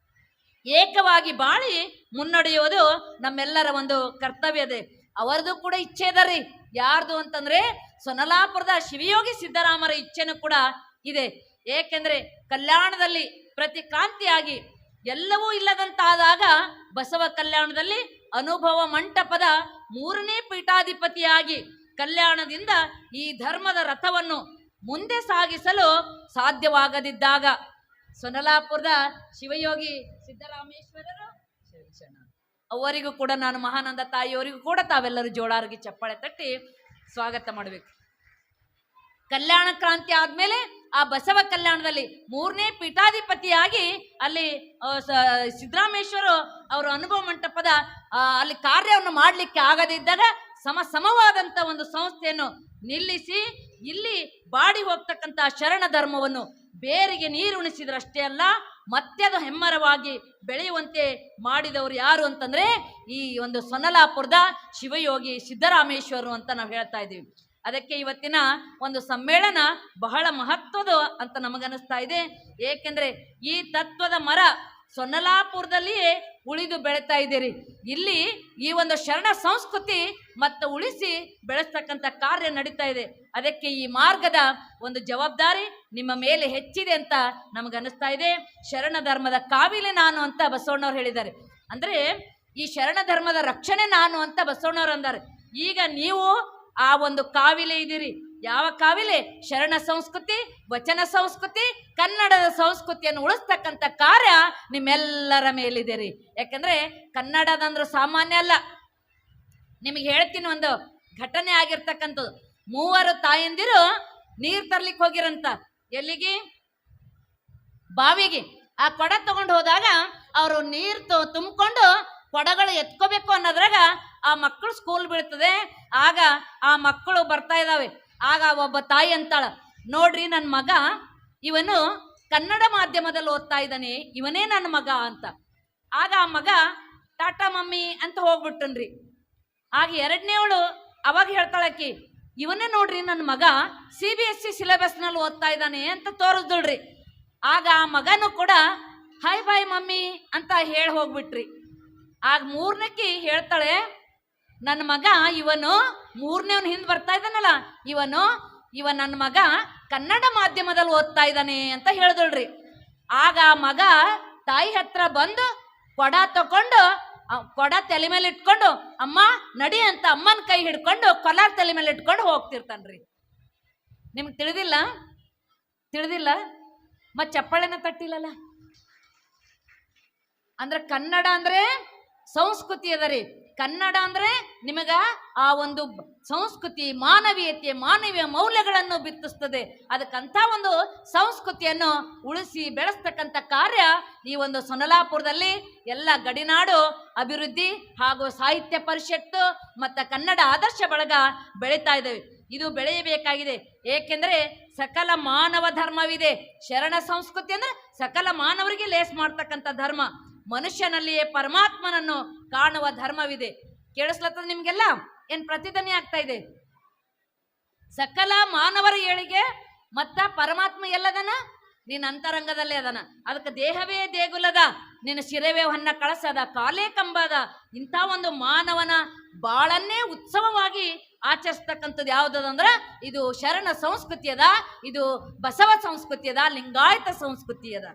ಏಕವಾಗಿ ಬಾಳಿ ಮುನ್ನಡೆಯೋದು ನಮ್ಮೆಲ್ಲರ ಒಂದು ಕರ್ತವ್ಯದೆ. ಅವರದು ಕೂಡ ಇಚ್ಛೆ ಇದರಿ. ಯಾರ್ದು ಅಂತಂದ್ರೆ ಸೊನ್ನಲಾಪುರದ ಶಿವಯೋಗಿ ಸಿದ್ದರಾಮರ ಇಚ್ಛೆನೂ ಕೂಡ ಇದೆ. ಏಕೆಂದ್ರೆ ಕಲ್ಯಾಣದಲ್ಲಿ ಪ್ರತಿ ಕ್ರಾಂತಿಯಾಗಿ ಎಲ್ಲವೂ ಇಲ್ಲದಂತಾದಾಗ ಬಸವ ಕಲ್ಯಾಣದಲ್ಲಿ ಅನುಭವ ಮಂಟಪದ 3ನೇ ಪೀಠಾಧಿಪತಿಯಾಗಿ ಕಲ್ಯಾಣದಿಂದ ಈ ಧರ್ಮದ ರಥವನ್ನು ಮುಂದೆ ಸಾಗಿಸಲು ಸಾಧ್ಯವಾಗದಿದ್ದಾಗ ಸೊನ್ನಲಾಪುರದ ಶಿವಯೋಗಿ ಸಿದ್ದರಾಮೇಶ್ವರರು ಅವರಿಗೂ ಕೂಡ ನಾನು ಮಹಾನಂದ ತಾಯಿಯವರಿಗೂ ಕೂಡ ತಾವೆಲ್ಲರೂ ಜೋಳಾರಿಗೆ ಚಪ್ಪಾಳೆ ತಟ್ಟಿ ಸ್ವಾಗತ ಮಾಡಬೇಕು. ಕಲ್ಯಾಣ ಕ್ರಾಂತಿ ಆದ್ಮೇಲೆ ಆ ಬಸವ ಕಲ್ಯಾಣದಲ್ಲಿ 3ನೇ ಪೀಠಾಧಿಪತಿಯಾಗಿ ಅಲ್ಲಿ ಸಿದ್ದರಾಮೇಶ್ವರ ಅವರ ಅನುಭವ ಮಂಟಪದ ಅಲ್ಲಿ ಕಾರ್ಯವನ್ನು ಮಾಡಲಿಕ್ಕೆ ಆಗದಿದ್ದಾಗ ಸಮವಾದಂತ ಒಂದು ಸಂಸ್ಥೆಯನ್ನು ನಿಲ್ಲಿಸಿ ಇಲ್ಲಿ ಬಾಡಿ ಹೋಗ್ತಕ್ಕಂಥ ಶರಣ ಧರ್ಮವನ್ನು ಬೇರಿಗೆ ನೀರುಣಿಸಿದ್ರಷ್ಟೇ ಅಲ್ಲ, ಮತ್ತೆ ಅದು ಹೆಮ್ಮರವಾಗಿ ಬೆಳೆಯುವಂತೆ ಮಾಡಿದವರು ಯಾರು ಅಂತಂದ್ರೆ ಈ ಒಂದು ಸೊನ್ನಲಾಪುರದ ಶಿವಯೋಗಿ ಸಿದ್ದರಾಮೇಶ್ವರರು ಅಂತ ನಾವು ಹೇಳ್ತಾ ಇದ್ದೀವಿ. ಅದಕ್ಕೆ ಇವತ್ತಿನ ಒಂದು ಸಮ್ಮೇಳನ ಬಹಳ ಮಹತ್ವದ ಅಂತ ನಮಗನಿಸ್ತಾ ಇದೆ. ಏಕೆಂದ್ರೆ ಈ ತತ್ವದ ಮರ ಸೊನ್ನಲಾಪುರದಲ್ಲಿಯೇ ಉಳಿದು ಬೆಳೀತಾ ಇದ್ದೀರಿ. ಇಲ್ಲಿ ಈ ಒಂದು ಶರಣ ಸಂಸ್ಕೃತಿ ಮತ್ತು ಉಳಿಸಿ ಬೆಳೆಸ್ತಕ್ಕಂಥ ಕಾರ್ಯ ನಡೀತಾ ಇದೆ. ಅದಕ್ಕೆ ಈ ಮಾರ್ಗದ ಒಂದು ಜವಾಬ್ದಾರಿ ನಿಮ್ಮ ಮೇಲೆ ಹೆಚ್ಚಿದೆ ಅಂತ ನಮಗನಿಸ್ತಾ ಇದೆ. ಶರಣ ಧರ್ಮದ ಕಾವಿಲೆ ನಾನು ಅಂತ ಬಸವಣ್ಣವ್ರು ಹೇಳಿದ್ದಾರೆ. ಅಂದ್ರೆ ಈ ಶರಣ ಧರ್ಮದ ರಕ್ಷಣೆ ನಾನು ಅಂತ ಬಸವಣ್ಣವ್ರು ಅಂದಾರೆ. ಈಗ ನೀವು ಆ ಒಂದು ಕಾವಿಲೆ ಇದ್ದೀರಿ. ಯಾವ ಕಾವಿಲೆ? ಶರಣ ಸಂಸ್ಕೃತಿ, ವಚನ ಸಂಸ್ಕೃತಿ, ಕನ್ನಡದ ಸಂಸ್ಕೃತಿಯನ್ನು ಉಳಿಸ್ತಕ್ಕಂಥ ಕಾರ್ಯ ನಿಮ್ಮೆಲ್ಲರ ಮೇಲಿದೆ. ಯಾಕಂದ್ರೆ ಕನ್ನಡದಂದ್ರೆ ಸಾಮಾನ್ಯ ಅಲ್ಲ. ನಿಮಗೆ ಹೇಳ್ತೀನಿ, ಒಂದು ಘಟನೆ ಆಗಿರ್ತಕ್ಕಂಥದ್ದು. 3 ತಾಯಂದಿರು ನೀರು ತರ್ಲಿಕ್ಕೆ ಹೋಗಿರಂತ. ಎಲ್ಲಿಗೆ? ಬಾವಿಗೆ. ಆ ಕೊಡ ತಗೊಂಡು ಹೋದಾಗ ಅವರು ನೀರು ತುಂಬಿಕೊಂಡು ಕೊಡಗಳು ಎತ್ಕೋಬೇಕು ಅನ್ನೋದ್ರಾಗ ಆ ಮಕ್ಕಳು ಸ್ಕೂಲ್ ಬೀಳ್ತದೆ. ಆಗ ಆ ಮಕ್ಕಳು ಬರ್ತಾ ಇದ್ದಾವೆ. ಆಗ ಒಬ್ಬ ತಾಯಿ ಅಂತಾಳ, ನೋಡ್ರಿ ನನ್ನ ಮಗ ಇವನು ಕನ್ನಡ ಮಾಧ್ಯಮದಲ್ಲಿ ಓದ್ತಾ ಇದ್ದಾನೆ, ಇವನೇ ನನ್ನ ಮಗ ಅಂತ. ಆಗ ಆ ಮಗ ಟಾಟಾ ಮಮ್ಮಿ ಅಂತ ಹೋಗ್ಬಿಟ್ಟನ್ರಿ. ಆಗ 2ನೇವಳು ಅವಾಗ ಹೇಳ್ತಾಳಕಿ, ಇವನೇ ನೋಡ್ರಿ ನನ್ನ ಮಗ CBSE ಸಿಲೆಬಸ್ನಲ್ಲಿ ಓದ್ತಾ ಇದ್ದಾನೆ ಅಂತ ತೋರಿಸ್ದಳ್ರಿ. ಆಗ ಆ ಮಗನೂ ಕೂಡ ಹಾಯ್ ಬಾಯ್ ಮಮ್ಮಿ ಅಂತ ಹೇಳಿ ಹೋಗ್ಬಿಟ್ರಿ. ಆಗ 3ನೇಕಿ ಹೇಳ್ತಾಳೆ, ನನ್ನ ಮಗ ಇವನು 3ನೇವನು ಹಿಂದೆ ಬರ್ತಾ ಇದ್ದಾನಲ್ಲ, ಇವ ನನ್ನ ಮಗ ಕನ್ನಡ ಮಾಧ್ಯಮದಲ್ಲಿ ಓದ್ತಾ ಇದ್ದಾನೆ ಅಂತ ಹೇಳಿದಳ್ರಿ. ಆಗ ಆ ಮಗ ತಾಯಿ ಹತ್ರ ಬಂದು ಕೊಡ ತಕೊಂಡು, ಕೊಡ ತಲೆ ಮೇಲೆ ಇಟ್ಕೊಂಡು ಅಮ್ಮ ನಡಿ ಅಂತ ಅಮ್ಮನ ಕೈ ಹಿಡ್ಕೊಂಡು ಕೊಲಾರ್ ತಲೆ ಮೇಲೆ ಇಟ್ಕೊಂಡು ಹೋಗ್ತಿರ್ತಾನ್ರಿ. ನಿಮ್ಗೆ ತಿಳಿದಿಲ್ಲ? ಮತ್ತೆ ಚಪ್ಪಾಳೆನ ತಟ್ಟಿಲ್ಲಲ್ಲ. ಅಂದ್ರೆ ಕನ್ನಡ ಅಂದ್ರೆ ಸಂಸ್ಕೃತಿ ಅದ ರೀ. ಕನ್ನಡ ಅಂದ್ರೆ ನಿಮಗ ಆ ಒಂದು ಸಂಸ್ಕೃತಿ, ಮಾನವೀಯತೆ, ಮಾನವೀಯ ಮೌಲ್ಯಗಳನ್ನು ಬಿತ್ತಿಸ್ತದೆ. ಅದಕ್ಕಂಥ ಒಂದು ಸಂಸ್ಕೃತಿಯನ್ನು ಉಳಿಸಿ ಬೆಳೆಸ್ತಕ್ಕಂಥ ಕಾರ್ಯ ಈ ಒಂದು ಸೊನ್ನಲಾಪುರದಲ್ಲಿ ಎಲ್ಲ ಗಡಿನಾಡು ಅಭಿವೃದ್ಧಿ ಹಾಗೂ ಸಾಹಿತ್ಯ ಪರಿಷತ್ತು ಮತ್ತು ಕನ್ನಡ ಆದರ್ಶ ಬಳಗ ಬೆಳೀತಾ ಇದ್ದೇವೆ. ಇದು ಬೆಳೆಯಬೇಕಾಗಿದೆ. ಏಕೆಂದರೆ ಸಕಲ ಮಾನವ ಧರ್ಮವಿದೆ. ಶರಣ ಸಂಸ್ಕೃತಿ ಅಂದ್ರೆ ಸಕಲ ಮಾನವರಿಗೆ ಲೇಸ್ ಮಾಡ್ತಕ್ಕಂಥ ಧರ್ಮ. ಮನುಷ್ಯನಲ್ಲಿಯೇ ಪರಮಾತ್ಮನನ್ನು ಕಾಣುವ ಧರ್ಮವಿದೆ. ಕೇಳಿಸ್ಲತ್ತದ ನಿಮ್ಗೆಲ್ಲ? ಏನ್ ಪ್ರತಿಧ್ವನಿ ಆಗ್ತಾ ಇದೆ? ಸಕಲ ಮಾನವರ ಏಳಿಗೆ ಮತ್ತ ಪರಮಾತ್ಮ ಎಲ್ಲದನ? ನಿನ್ನ ಅಂತರಂಗದಲ್ಲೇ ಅದನ. ಅದಕ್ಕೆ ದೇಹವೇ ದೇಗುಲದ, ನಿನ್ನ ಶಿರವೇ ಹೊನ್ನ ಕಳಸದ, ಕಾಲೇ ಕಂಬದ. ಇಂಥ ಒಂದು ಮಾನವನ ಬಾಳನ್ನೇ ಉತ್ಸವವಾಗಿ ಆಚರಿಸ್ತಕ್ಕಂಥದ್ದು ಯಾವುದಂದ್ರೆ ಇದು ಶರಣ ಸಂಸ್ಕೃತಿ ಅದ, ಇದು ಬಸವ ಸಂಸ್ಕೃತಿ ಅದ, ಲಿಂಗಾಯತ ಸಂಸ್ಕೃತಿ ಅದ.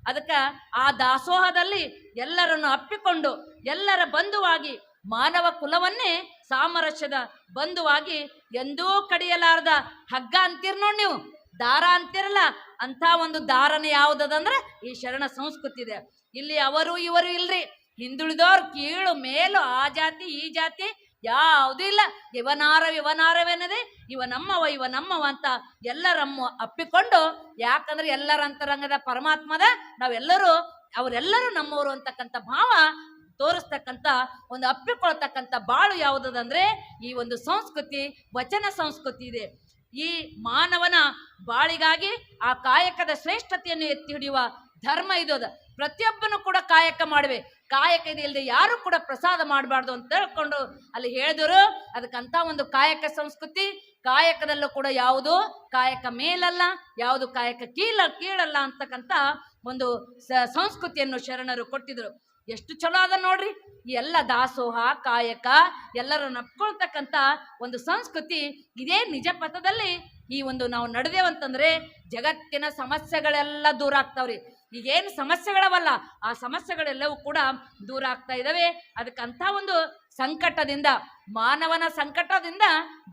ಅದಕ್ಕೆ ಆ ದಾಸೋಹದಲ್ಲಿ ಎಲ್ಲರನ್ನು ಅಪ್ಪಿಕೊಂಡು ಎಲ್ಲರ ಬಂಧುವಾಗಿ ಮಾನವ ಕುಲವನ್ನೇ ಸಾಮರಸ್ಯದ ಬಂಧುವಾಗಿ ಎಂದೂ ಕಡಿಯಲಾರದ ಹಗ್ಗ ಅಂತೀರ್ ನೋಡಿ ನೀವು, ದಾರ ಅಂತಿರಲ್ಲ, ಅಂಥ ಒಂದು ದಾರನೇ ಯಾವುದಂದ್ರೆ ಈ ಶರಣ ಸಂಸ್ಕೃತಿ ಇದೆ. ಇಲ್ಲಿ ಅವರು ಇವರು ಇಲ್ರಿ, ಹಿಂದುಳಿದವ್ರು ಕೀಳು ಮೇಲು, ಆ ಜಾತಿ ಈ ಜಾತಿ ಯಾವುದೂ ಇಲ್ಲ. ಇವನಾರವೆನ್ನದೆ ಇವ ನಮ್ಮವ ಅಂತ ಎಲ್ಲರಮ್ಮ ಅಪ್ಪಿಕೊಂಡು, ಯಾಕಂದ್ರೆ ಎಲ್ಲರ ಅಂತರಂಗದ ಪರಮಾತ್ಮದ ನಾವೆಲ್ಲರೂ ಅವರೆಲ್ಲರೂ ನಮ್ಮವರು ಅಂತಕ್ಕಂಥ ಭಾವ ತೋರಿಸ್ತಕ್ಕಂಥ ಒಂದು ಅಪ್ಪಿಕೊಳ್ತಕ್ಕಂಥ ಬಾಳು ಯಾವುದಂದ್ರೆ ಈ ಒಂದು ಸಂಸ್ಕೃತಿ, ವಚನ ಸಂಸ್ಕೃತಿ ಇದೆ. ಈ ಮಾನವನ ಬಾಳಿಗಾಗಿ ಆ ಕಾಯಕದ ಶ್ರೇಷ್ಠತೆಯನ್ನು ಎತ್ತಿ ಹಿಡಿಯುವ ಧರ್ಮ ಇದು ಅದ. ಪ್ರತಿಯೊಬ್ಬನು ಕೂಡ ಕಾಯಕ ಮಾಡುವೆ, ಕಾಯಕ ಇದೆ ಇಲ್ಲದೆ ಯಾರು ಕೂಡ ಪ್ರಸಾದ ಮಾಡಬಾರ್ದು ಅಂತ ಹೇಳ್ಕೊಂಡು ಅಲ್ಲಿ ಹೇಳಿದರು. ಅದಕ್ಕಂತ ಒಂದು ಕಾಯಕ ಸಂಸ್ಕೃತಿ, ಕಾಯಕದಲ್ಲೂ ಕೂಡ ಯಾವುದು ಕಾಯಕ ಮೇಲಲ್ಲ, ಯಾವುದು ಕಾಯಕ ಕೀಳಲ್ಲ ಅಂತಕ್ಕಂಥ ಒಂದು ಸಂಸ್ಕೃತಿಯನ್ನು ಶರಣರು ಕೊಟ್ಟಿದ್ರು. ಎಷ್ಟು ಚಲೋ ಅದ ನೋಡ್ರಿ. ಈ ಎಲ್ಲ ದಾಸೋಹ, ಕಾಯಕ ಎಲ್ಲರನ್ನು ನಪ್ಕೊಳ್ತಕ್ಕಂಥ ಒಂದು ಸಂಸ್ಕೃತಿ ಇದೇ ನಿಜ ಪಥದಲ್ಲಿ ಈ ಒಂದು ನಾವು ನಡೆದೇವಂತಂದ್ರೆ ಜಗತ್ತಿನ ಸಮಸ್ಯೆಗಳೆಲ್ಲ ದೂರ ಆಗ್ತಾವ್ರಿ. ಈಗೇನು ಸಮಸ್ಯೆಗಳವಲ್ಲ ಆ ಸಮಸ್ಯೆಗಳೆಲ್ಲವೂ ಕೂಡ ದೂರ ಆಗ್ತಾ ಇದ್ದಾವೆ. ಅದಕ್ಕಂಥ ಒಂದು ಸಂಕಟದಿಂದ, ಮಾನವನ ಸಂಕಟದಿಂದ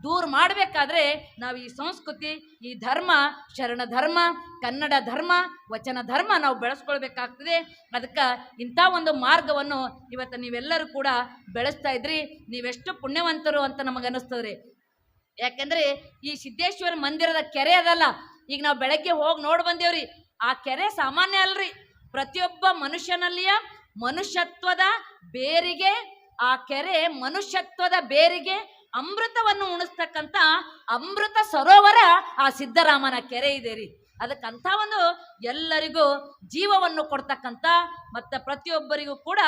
ದೂರ ಮಾಡಬೇಕಾದ್ರೆ ನಾವು ಈ ಸಂಸ್ಕೃತಿ, ಈ ಧರ್ಮ, ಶರಣ ಧರ್ಮ, ಕನ್ನಡ ಧರ್ಮ, ವಚನ ಧರ್ಮ ನಾವು ಬೆಳೆಸ್ಕೊಳ್ಬೇಕಾಗ್ತದೆ. ಅದಕ್ಕೆ ಇಂಥ ಒಂದು ಮಾರ್ಗವನ್ನು ಇವತ್ತು ನೀವೆಲ್ಲರೂ ಕೂಡ ಬೆಳೆಸ್ತಾ ಇದ್ರಿ. ನೀವೆಷ್ಟು ಪುಣ್ಯವಂತರು ಅಂತ ನಮಗನ್ನಿಸ್ತದ್ರಿ. ಯಾಕಂದ್ರೆ ಈ ಸಿದ್ದೇಶ್ವರ ಮಂದಿರದ ಕೆರೆ ಅದಲ್ಲ, ಈಗ ನಾವು ಬೆಳಗ್ಗೆ ಹೋಗಿ ನೋಡಿ ಬಂದೇವ್ರಿ. ಆ ಕೆರೆ ಸಾಮಾನ್ಯ ಅಲ್ರಿ. ಪ್ರತಿಯೊಬ್ಬ ಮನುಷ್ಯನಲ್ಲಿಯ ಮನುಷ್ಯತ್ವದ ಬೇರಿಗೆ, ಆ ಕೆರೆ ಮನುಷ್ಯತ್ವದ ಬೇರಿಗೆ ಅಮೃತವನ್ನು ಉಣಿಸ್ತಕ್ಕಂಥ ಅಮೃತ ಸರೋವರ ಆ ಸಿದ್ದರಾಮನ ಕೆರೆ ಇದೆ ರೀ. ಅದಕ್ಕಂಥ ಒಂದು ಎಲ್ಲರಿಗೂ ಜೀವವನ್ನು ಕೊಡ್ತಕ್ಕಂಥ ಮತ್ತು ಪ್ರತಿಯೊಬ್ಬರಿಗೂ ಕೂಡ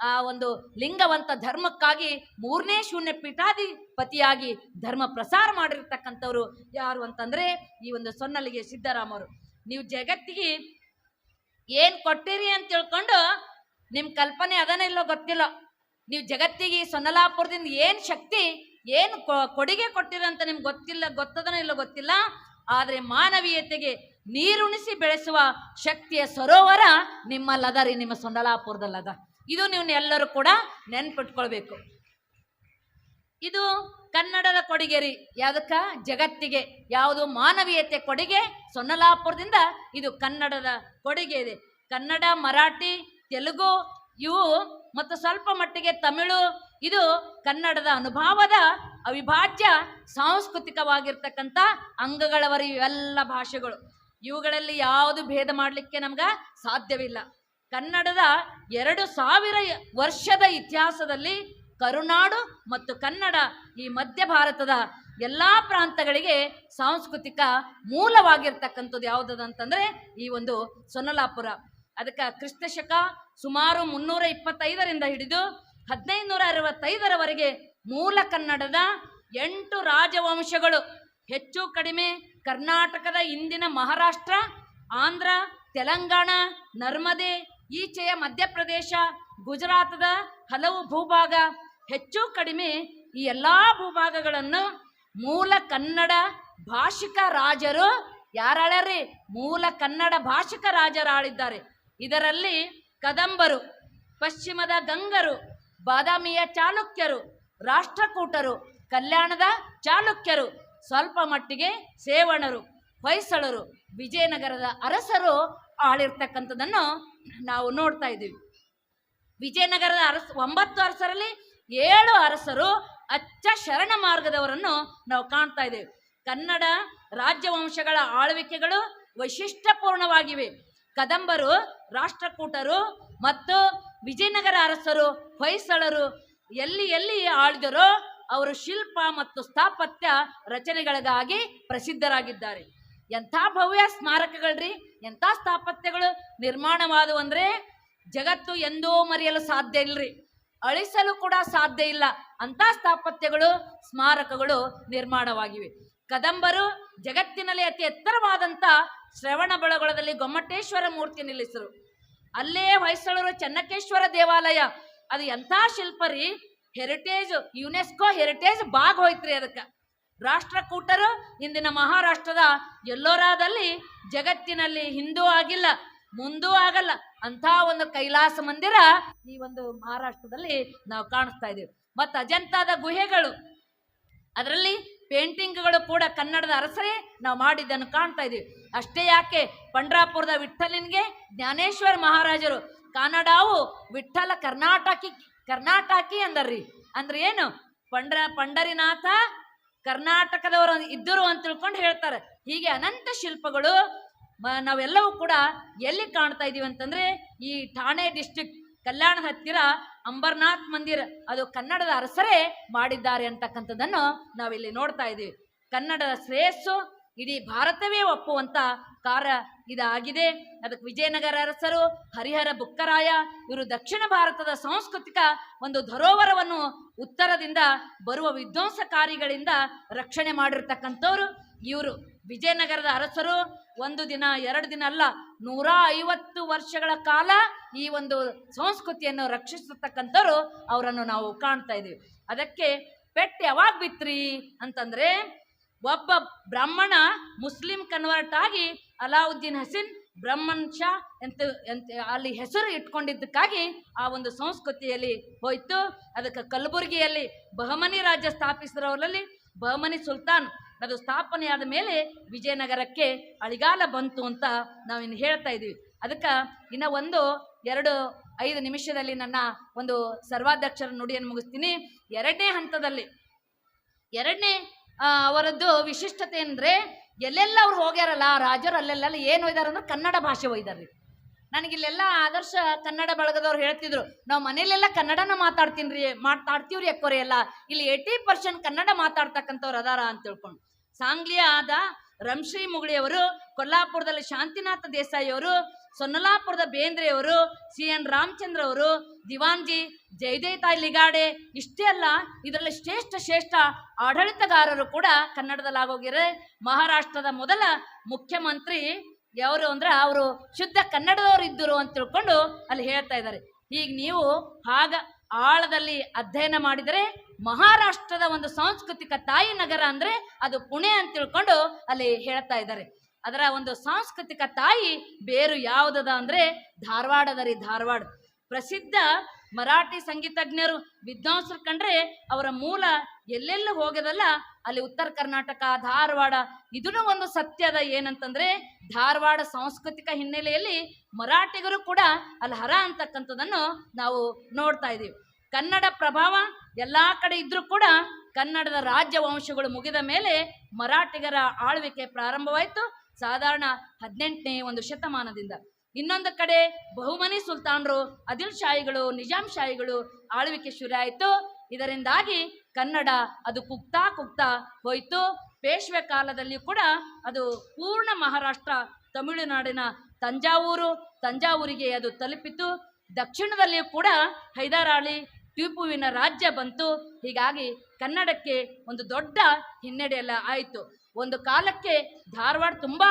ಆ ಒಂದು ಲಿಂಗವಂತ ಧರ್ಮಕ್ಕಾಗಿ 3ನೇ ಶೂನ್ಯ ಪೀಠಾಧಿಪತಿಯಾಗಿ ಧರ್ಮ ಪ್ರಸಾರ ಮಾಡಿರ್ತಕ್ಕಂಥವ್ರು ಯಾರು ಅಂತಂದ್ರೆ ಈ ಒಂದು ಸೊನ್ನಲಿಗೆ ಸಿದ್ದರಾಮರು. ನೀವು ಜಗತ್ತಿಗೆ ಏನ್ ಕೊಟ್ಟಿರಿ ಅಂತ ತಿಳ್ಕೊಂಡು ನಿಮ್ ಕಲ್ಪನೆ ಅದನ್ನ ಇಲ್ಲೋ ಗೊತ್ತಿಲ್ಲ. ನೀವು ಜಗತ್ತಿಗೆ ಸೊನ್ನಲಾಪುರದಿಂದ ಏನ್ ಶಕ್ತಿ, ಏನ್ ಕೊಡುಗೆ ಕೊಟ್ಟಿರ ಅಂತ ನಿಮ್ಗೆ ಗೊತ್ತದನೋ ಇಲ್ಲೋ ಗೊತ್ತಿಲ್ಲ. ಆದ್ರೆ ಮಾನವೀಯತೆಗೆ ನೀರುಣಿಸಿ ಬೆಳೆಸುವ ಶಕ್ತಿಯ ಸರೋವರ ನಿಮ್ಮಲ್ಲದ ರೀ, ನಿಮ್ಮ ಸೊನ್ನಲಾಪುರದಲ್ಲದ. ಇದು ನೀವು ಎಲ್ಲರೂ ಕೂಡ ನೆನ್ಪಿಟ್ಕೊಳ್ಬೇಕು. ಇದು ಕನ್ನಡದ ಕೊಡುಗೆ ರೀ. ಯಾವ್ದಕ್ಕ? ಜಗತ್ತಿಗೆ. ಯಾವುದು? ಮಾನವೀಯತೆ ಕೊಡುಗೆ ಸೊನ್ನಲಾಪುರದಿಂದ ಇದು ಕನ್ನಡದ ಕೊಡುಗೆ ಇದೆ. ಕನ್ನಡ, ಮರಾಠಿ, ತೆಲುಗು ಇವು ಮತ್ತು ಸ್ವಲ್ಪ ಮಟ್ಟಿಗೆ ತಮಿಳು, ಇದು ಕನ್ನಡದ ಅನುಭವದ ಅವಿಭಾಜ್ಯ ಸಾಂಸ್ಕೃತಿಕವಾಗಿರ್ತಕ್ಕಂಥ ಅಂಗಗಳವರಿ ಇವೆಲ್ಲ ಭಾಷೆಗಳು. ಇವುಗಳಲ್ಲಿ ಯಾವುದು ಭೇದ ಮಾಡಲಿಕ್ಕೆ ನಮ್ಗೆ ಸಾಧ್ಯವಿಲ್ಲ. ಕನ್ನಡದ 2000 ವರ್ಷದ ಇತಿಹಾಸದಲ್ಲಿ ಕರುನಾಡು ಮತ್ತು ಕನ್ನಡ ಈ ಮಧ್ಯ ಭಾರತದ ಎಲ್ಲ ಪ್ರಾಂತಗಳಿಗೆ ಸಾಂಸ್ಕೃತಿಕ ಮೂಲವಾಗಿರ್ತಕ್ಕಂಥದ್ದು ಯಾವುದಂತಂದ್ರೆ ಈ ಒಂದು ಸೊನ್ನಲಾಪುರ. ಅದಕ್ಕೆ ಕ್ರಿಸ್ತಶಕ ಸುಮಾರು 325ರಿಂದ ಹಿಡಿದು 1565ರವರೆಗೆ ಮೂಲ ಕನ್ನಡದ 8 ರಾಜವಂಶಗಳು, ಹೆಚ್ಚು ಕಡಿಮೆ ಕರ್ನಾಟಕದ ಇಂದಿನ ಮಹಾರಾಷ್ಟ್ರ, ಆಂಧ್ರ, ತೆಲಂಗಾಣ, ನರ್ಮದೆ, ಈಚೆಯ ಮಧ್ಯಪ್ರದೇಶ, ಗುಜರಾತದ ಹಲವು ಭೂಭಾಗ, ಹೆಚ್ಚು ಕಡಿಮೆ ಈ ಎಲ್ಲ ಭೂಭಾಗಗಳನ್ನು ಮೂಲ ಕನ್ನಡ ಭಾಷಿಕ ರಾಜರು ಯಾರಾಳ್ಯಾರ್ರಿ? ಮೂಲ ಕನ್ನಡ ಭಾಷಿಕ ರಾಜರು ಆಳಿದ್ದಾರೆ. ಇದರಲ್ಲಿ ಕದಂಬರು, ಪಶ್ಚಿಮದ ಗಂಗರು, ಬಾದಾಮಿಯ ಚಾಲುಕ್ಯರು, ರಾಷ್ಟ್ರಕೂಟರು, ಕಲ್ಯಾಣದ ಚಾಲುಕ್ಯರು, ಸ್ವಲ್ಪ ಮಟ್ಟಿಗೆ ಸೇವಣರು, ಹೊಯ್ಸಳರು, ವಿಜಯನಗರದ ಅರಸರು ಆಳಿರ್ತಕ್ಕಂಥದ್ದನ್ನು ನಾವು ನೋಡ್ತಾ ಇದ್ದೀವಿ. ವಿಜಯನಗರದ 9 ಅರಸರಲ್ಲಿ 7 ಅರಸರು ಅಚ್ಚ ಶರಣ ಮಾರ್ಗದವರನ್ನು ನಾವು ಕಾಣ್ತಾ ಇದ್ದೇವೆ. ಕನ್ನಡ ರಾಜ್ಯವಂಶಗಳ ಆಳ್ವಿಕೆಗಳು ವೈಶಿಷ್ಟ್ಯಪೂರ್ಣವಾಗಿವೆ. ಕದಂಬರು, ರಾಷ್ಟ್ರಕೂಟರು ಮತ್ತು ವಿಜಯನಗರ ಅರಸರು, ಹೊಯ್ಸಳರು ಎಲ್ಲಿ ಎಲ್ಲಿ ಆಳಿದರೋ ಅವರು ಶಿಲ್ಪ ಮತ್ತು ಸ್ಥಾಪತ್ಯ ರಚನೆಗಳಿಗಾಗಿ ಪ್ರಸಿದ್ಧರಾಗಿದ್ದಾರೆ. ಎಂಥ ಭವ್ಯ ಸ್ಮಾರಕಗಳ್ರಿ, ಎಂಥ ಸ್ಥಾಪತ್ಯಗಳು ನಿರ್ಮಾಣವಾದವು ಅಂದರೆ ಜಗತ್ತು ಎಂದೂ ಮರೆಯಲು ಸಾಧ್ಯ ಇಲ್ರಿ, ಅಳಿಸಲು ಕೂಡ ಸಾಧ್ಯ ಇಲ್ಲ. ಅಂಥ ಸ್ಥಾಪತ್ಯಗಳು, ಸ್ಮಾರಕಗಳು ನಿರ್ಮಾಣವಾಗಿವೆ. ಕದಂಬರು ಜಗತ್ತಿನಲ್ಲಿ ಅತಿ ಎತ್ತರವಾದಂಥ ಶ್ರವಣಬೆಳಗೊಳದಲ್ಲಿ ಗೊಮ್ಮಟೇಶ್ವರ ಮೂರ್ತಿ ನಿಲ್ಲಿಸರು. ಅಲ್ಲೇ ಹೊಯ್ಸಳರು ಚೆನ್ನಕೇಶ್ವರ ದೇವಾಲಯ, ಅದು ಎಂಥ ಶಿಲ್ಪ ರೀ, ಹೆರಿಟೇಜ್, ಯುನೆಸ್ಕೋ ಹೆರಿಟೇಜ್ ಭಾಗ ಹೋಯ್ತ್ರಿ ಅದಕ್ಕೆ. ರಾಷ್ಟ್ರಕೂಟರು ಇಂದಿನ ಮಹಾರಾಷ್ಟ್ರದ ಎಲ್ಲೋರಾದಲ್ಲಿ ಜಗತ್ತಿನಲ್ಲಿ ಹಿಂದೂ ಆಗಿಲ್ಲ, ಮುಂದೂ ಆಗಲ್ಲ ಅಂಥ ಒಂದು ಕೈಲಾಸ ಮಂದಿರ ಈ ಒಂದು ಮಹಾರಾಷ್ಟ್ರದಲ್ಲಿ ನಾವು ಕಾಣಿಸ್ತಾ ಇದ್ದೀವಿ. ಮತ್ತು ಅಜಂತಾದ ಗುಹೆಗಳು, ಅದರಲ್ಲಿ ಪೇಂಟಿಂಗ್ಗಳು ಕೂಡ ಕನ್ನಡದ ಅರಸರೇ ನಾವು ಮಾಡಿದ್ದನ್ನು ಕಾಣ್ತಾ ಇದ್ದೀವಿ. ಅಷ್ಟೇ ಯಾಕೆ, ಪಂಡ್ರಾಪುರದ ವಿಠ್ಠಲನಿಗೆ ಜ್ಞಾನೇಶ್ವರ ಮಹಾರಾಜರು ಕನ್ನಡವು ವಿಠ್ಠಲ ಕರ್ನಾಟಕಿ ಅಂದರ್ರಿ. ಅಂದ್ರೆ ಏನು? ಪಂಡರಿನಾಥ ಕರ್ನಾಟಕದವರು ಇದ್ದರು ಅಂತ ತಿಳ್ಕೊಂಡು ಹೇಳ್ತಾರೆ. ಹೀಗೆ ಅನಂತ ಶಿಲ್ಪಗಳು ನಾವೆಲ್ಲವೂ ಕೂಡ ಎಲ್ಲಿ ಕಾಣ್ತಾ ಇದೀವಿ ಅಂತಂದ್ರೆ ಈ ಠಾಣೆ ಡಿಸ್ಟ್ರಿಕ್ಟ್ ಕಲ್ಯಾಣ ಹತ್ತಿರ ಅಂಬರ್ನಾಥ್ ಮಂದಿರ, ಅದು ಕನ್ನಡದ ಅರಸರೇ ಮಾಡಿದ್ದಾರೆ ಅಂತಕ್ಕಂಥದ್ದನ್ನು ನಾವಿಲ್ಲಿ ನೋಡ್ತಾ ಇದ್ದೀವಿ. ಕನ್ನಡದ ಶ್ರೇಯಸ್ಸು ಇಡೀ ಭಾರತವೇ ಒಪ್ಪುವಂತ ಕಾರ್ಯ ಇದಾಗಿದೆ. ಅದಕ್ಕೆ ವಿಜಯನಗರ ಅರಸರು, ಹರಿಹರ ಬುಕ್ಕರಾಯ ಇವರು ದಕ್ಷಿಣ ಭಾರತದ ಸಾಂಸ್ಕೃತಿಕ ಒಂದು ಧರೋಹರವನ್ನು ಉತ್ತರದಿಂದ ಬರುವ ವಿಧ್ವಂಸಕಾರಿಗಳಿಂದ ರಕ್ಷಣೆ ಮಾಡಿರ್ತಕ್ಕಂಥವ್ರು ಇವರು. ವಿಜಯನಗರದ ಅರಸರು 1 ದಿನ 2 ದಿನ ಅಲ್ಲ, 150 ವರ್ಷಗಳ ಕಾಲ ಈ ಒಂದು ಸಂಸ್ಕೃತಿಯನ್ನು ರಕ್ಷಿಸತಕ್ಕಂಥವ್ರು ಅವರನ್ನು ನಾವು ಕಾಣ್ತಾ ಇದ್ದೀವಿ. ಅದಕ್ಕೆ ಪೆಟ್ಟು ಯಾವಾಗ ಬಿತ್ರಿ ಅಂತಂದ್ರೆ, ಒಬ್ಬ ಬ್ರಾಹ್ಮಣ ಮುಸ್ಲಿಂ ಕನ್ವರ್ಟ್ ಆಗಿ ಅಲಾವುದ್ದೀನ್ ಹಸೀನ್ ಬ್ರಹ್ಮನ್ ಶಾ ಅಂತ ಅಲ್ಲಿ ಹೆಸರು ಇಟ್ಕೊಂಡಿದ್ದಕ್ಕಾಗಿ ಆ ಒಂದು ಸಂಸ್ಕೃತಿಯಲ್ಲಿ ಹೋಯ್ತು. ಅದಕ್ಕೆ ಕಲಬುರಗಿಯಲ್ಲಿ ಬಹಮನಿ ರಾಜ್ಯ ಸ್ಥಾಪಿಸಿದವರಲ್ಲಿ ಬಹಮನಿ ಸುಲ್ತಾನ್ ಅದು ಸ್ಥಾಪನೆಯಾದ ಮೇಲೆ ವಿಜಯನಗರಕ್ಕೆ ಅಳಿಗಾಲ ಬಂತು ಅಂತ ನಾವಿನ್ನು ಹೇಳ್ತಾ ಇದ್ದೀವಿ. ಅದಕ್ಕೆ ಇನ್ನು 1-2-5 ನಿಮಿಷದಲ್ಲಿ ನನ್ನ ಒಂದು ಸರ್ವಾಧ್ಯಕ್ಷರ ನುಡಿಯನ್ನು ಮುಗಿಸ್ತೀನಿ. ಎರಡನೇ ಅವರದ್ದು ವಿಶಿಷ್ಟತೆ ಅಂದರೆ ಎಲ್ಲೆಲ್ಲ ಅವ್ರು ಹೋಗ್ಯಾರಲ್ಲ ರಾಜರು ಅಲ್ಲೆಲ್ಲ ಏನು ಒಯ್ದಾರ ಅಂದ್ರೆ ಕನ್ನಡ ಭಾಷೆ ಒಯ್ದಾರ್ರಿ. ನನಗಿಲ್ಲೆಲ್ಲ ಆದರ್ಶ ಕನ್ನಡ ಬಳಗದವ್ರು ಹೇಳ್ತಿದ್ರು, ನಾವು ಮನೇಲೆಲ್ಲ ಕನ್ನಡನ ಮಾತಾಡ್ತೀವ್ರಿ ಅಕ್ಕೋರಿ ಎಲ್ಲ, ಇಲ್ಲಿ 80% ಕನ್ನಡ ಮಾತಾಡ್ತಕ್ಕಂಥವ್ರು ಅದಾರ ಅಂತ ತಿಳ್ಕೊಂಡು. ಸಾಂಗ್ಲಿಯಾದ ರಂಶ್ರೀ ಮುಗುಳಿಯವರು, ಕೊಲ್ಲಾಪುರದಲ್ಲಿ ಶಾಂತಿನಾಥ ದೇಸಾಯಿ ಅವರು, ಸೊನ್ನಲಾಪುರದ ಬೇಂದ್ರೆಯವರು, CN ರಾಮಚಂದ್ರ ಅವರು, ದಿವಾನ್ಜಿ ಜಯದೇತಾಯಿ ಲಿಗಾಡೆ, ಇಷ್ಟೇ ಅಲ್ಲ ಇದರಲ್ಲಿ ಶ್ರೇಷ್ಠ ಆಡಳಿತಗಾರರು ಕೂಡ ಕನ್ನಡದಲ್ಲಿ ಆಗೋಗಿರೆ. ಮಹಾರಾಷ್ಟ್ರದ ಮೊದಲ ಮುಖ್ಯಮಂತ್ರಿ ಯಾರು ಅಂದ್ರೆ ಅವರು ಶುದ್ಧ ಕನ್ನಡದವರು ಇದ್ದರು ಅಂತ ತಿಳ್ಕೊಂಡು ಅಲ್ಲಿ ಹೇಳ್ತಾ ಇದ್ದಾರೆ. ಈಗ ನೀವು ಆಳದಲ್ಲಿ ಅಧ್ಯಯನ ಮಾಡಿದರೆ ಮಹಾರಾಷ್ಟ್ರದ ಒಂದು ಸಾಂಸ್ಕೃತಿಕ ತಾಯಿ ನಗರ ಅಂದ್ರೆ ಅದು ಪುಣೆ ಅಂತ ತಿಳ್ಕೊಂಡು ಅಲ್ಲಿ ಹೇಳ್ತಾ ಇದ್ದಾರೆ. ಅದರ ಒಂದು ಸಾಂಸ್ಕೃತಿಕ ತಾಯಿ ಬೇರು ಯಾವುದದ ಅಂದ್ರೆ ಧಾರವಾಡದ ಧಾರವಾಡ. ಪ್ರಸಿದ್ಧ ಮರಾಠಿ ಸಂಗೀತಜ್ಞರು ವಿದ್ವಾಂಸರು ಕಂಡ್ರೆ ಅವರ ಮೂಲ ಎಲ್ಲೆಲ್ಲ ಹೋಗದಲ್ಲ ಅಲ್ಲಿ ಉತ್ತರ ಕರ್ನಾಟಕ, ಧಾರವಾಡ. ಇದನ್ನು ಒಂದು ಸತ್ಯದ ಏನಂತಂದ್ರೆ ಧಾರವಾಡ ಸಾಂಸ್ಕೃತಿಕ ಹಿನ್ನೆಲೆಯಲ್ಲಿ ಮರಾಠಿಗರು ಕೂಡ ಅಲ್ಲಿ ಹರ ಅಂತಕ್ಕಂಥದ್ದನ್ನು ನಾವು ನೋಡ್ತಾ ಇದ್ದೀವಿ. ಕನ್ನಡ ಪ್ರಭಾವ ಎಲ್ಲ ಕಡೆ ಇದ್ರೂ ಕೂಡ ಕನ್ನಡದ ರಾಜ್ಯವಂಶಗಳು ಮುಗಿದ ಮೇಲೆ ಮರಾಠಿಗರ ಆಳ್ವಿಕೆ ಪ್ರಾರಂಭವಾಯಿತು ಸಾಧಾರಣ 18ನೇ ಒಂದು ಶತಮಾನದಿಂದ. ಇನ್ನೊಂದು ಕಡೆ ಬಹುಮನಿ ಸುಲ್ತಾನರು, ಆದಿಲ್ ಶಾಹಿಗಳು, ನಿಜಾಂ ಶಾಹಿಗಳು ಆಳ್ವಿಕೆ ಶುರು ಆಯಿತು. ಇದರಿಂದಾಗಿ ಕನ್ನಡ ಅದು ಕುಗ್ತಾ ಹೋಯಿತು. ಪೇಶ್ವೆ ಕಾಲದಲ್ಲಿ ಕೂಡ ಅದು ಪೂರ್ಣ ಮಹಾರಾಷ್ಟ್ರ, ತಮಿಳುನಾಡಿನ ತಂಜಾವೂರಿಗೆ ಅದು ತಲುಪಿತು. ದಕ್ಷಿಣದಲ್ಲಿಯೂ ಕೂಡ ಹೈದರಾಳಿ, ಟಿಪ್ಪುವಿನ ರಾಜ್ಯ ಬಂತು. ಹೀಗಾಗಿ ಕನ್ನಡಕ್ಕೆ ಒಂದು ದೊಡ್ಡ ಹಿನ್ನಡೆಯೆಲ್ಲ ಆಯಿತು. ಒಂದು ಕಾಲಕ್ಕೆ ಧಾರವಾಡ ತುಂಬ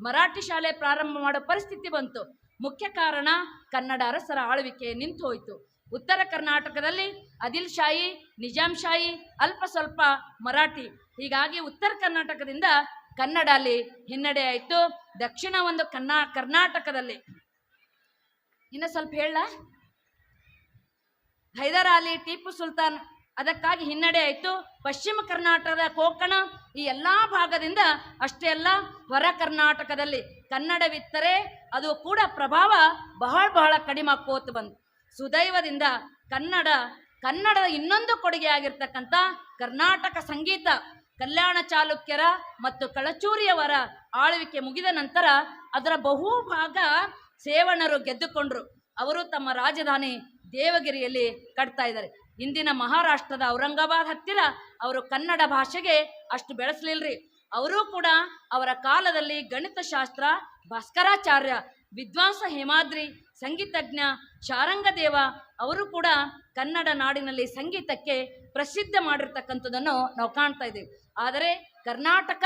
ಮರಾಠಿ ಶಾಲೆ ಪ್ರಾರಂಭ ಮಾಡೋ ಪರಿಸ್ಥಿತಿ ಬಂತು. ಮುಖ್ಯ ಕಾರಣ ಕನ್ನಡ ಅರಸರ ಆಳ್ವಿಕೆ ನಿಂತು ಹೋಯಿತು. ಉತ್ತರ ಕರ್ನಾಟಕದಲ್ಲಿ ಆದಿಲ್ ಶಾಹಿ, ನಿಜಾಂ ಶಾಹಿ, ಅಲ್ಪ ಸ್ವಲ್ಪ ಮರಾಠಿ. ಹೀಗಾಗಿ ಉತ್ತರ ಕರ್ನಾಟಕದಿಂದ ಕನ್ನಡ ಅಲ್ಲಿ ಹಿನ್ನಡೆ ಆಯಿತು. ದಕ್ಷಿಣ ಒಂದು ಕರ್ನಾಟಕದಲ್ಲಿ ಇನ್ನು ಸ್ವಲ್ಪ ಹೇಳ ಹೈದರಾಲಿ, ಟಿಪ್ಪು ಸುಲ್ತಾನ್ ಅದಕ್ಕಾಗಿ ಹಿನ್ನಡೆ ಆಯಿತು. ಪಶ್ಚಿಮ ಕರ್ನಾಟಕದ ಕೊಂಕಣ ಈ ಎಲ್ಲ ಭಾಗದಿಂದ ಅಷ್ಟೇ ಅಲ್ಲ ಹೊರ ಕರ್ನಾಟಕದಲ್ಲಿ ಕನ್ನಡವಿತ್ತರೆ ಅದು ಕೂಡ ಪ್ರಭಾವ ಬಹಳ ಕಡಿಮೆ ಆಕೋತು ಬಂತು. ಸುದೈವದಿಂದ ಕನ್ನಡದ ಇನ್ನೊಂದು ಕೊಡುಗೆ ಆಗಿರ್ತಕ್ಕಂಥ ಕರ್ನಾಟಕ ಸಂಗೀತ ಕಲ್ಯಾಣ ಚಾಲುಕ್ಯರ ಮತ್ತು ಕಳಚೂರಿಯವರ ಆಳ್ವಿಕೆ ಮುಗಿದ ನಂತರ ಅದರ ಬಹುಭಾಗ ಸೇವಣರು ಗೆದ್ದುಕೊಂಡ್ರು. ಅವರು ತಮ್ಮ ರಾಜಧಾನಿ ದೇವಗಿರಿಯಲ್ಲಿ ಕಟ್ತಾ ಇದ್ದಾರೆ. ಇಂದಿನ ಮಹಾರಾಷ್ಟ್ರದ ಔರಂಗಾಬಾದ್ ಹತ್ತಿರ ಅವರು ಕನ್ನಡ ಭಾಷೆಗೆ ಅಷ್ಟು ಬೆಳೆಸಲಿಲ್ರಿ. ಅವರೂ ಕೂಡ ಅವರ ಕಾಲದಲ್ಲಿ ಗಣಿತಶಾಸ್ತ್ರ ಭಾಸ್ಕರಾಚಾರ್ಯ, ವಿದ್ವಾಂಸ ಹೇಮಾದ್ರಿ, ಸಂಗೀತಜ್ಞ ಶಾರಂಗದೇವ ಅವರು ಕೂಡ ಕನ್ನಡ ನಾಡಿನಲ್ಲಿ ಸಂಗೀತಕ್ಕೆ ಪ್ರಸಿದ್ಧ ಮಾಡಿರ್ತಕ್ಕಂಥದ್ದನ್ನು ನಾವು ಕಾಣ್ತಾ ಇದ್ದೇವೆ. ಆದರೆ ಕರ್ನಾಟಕ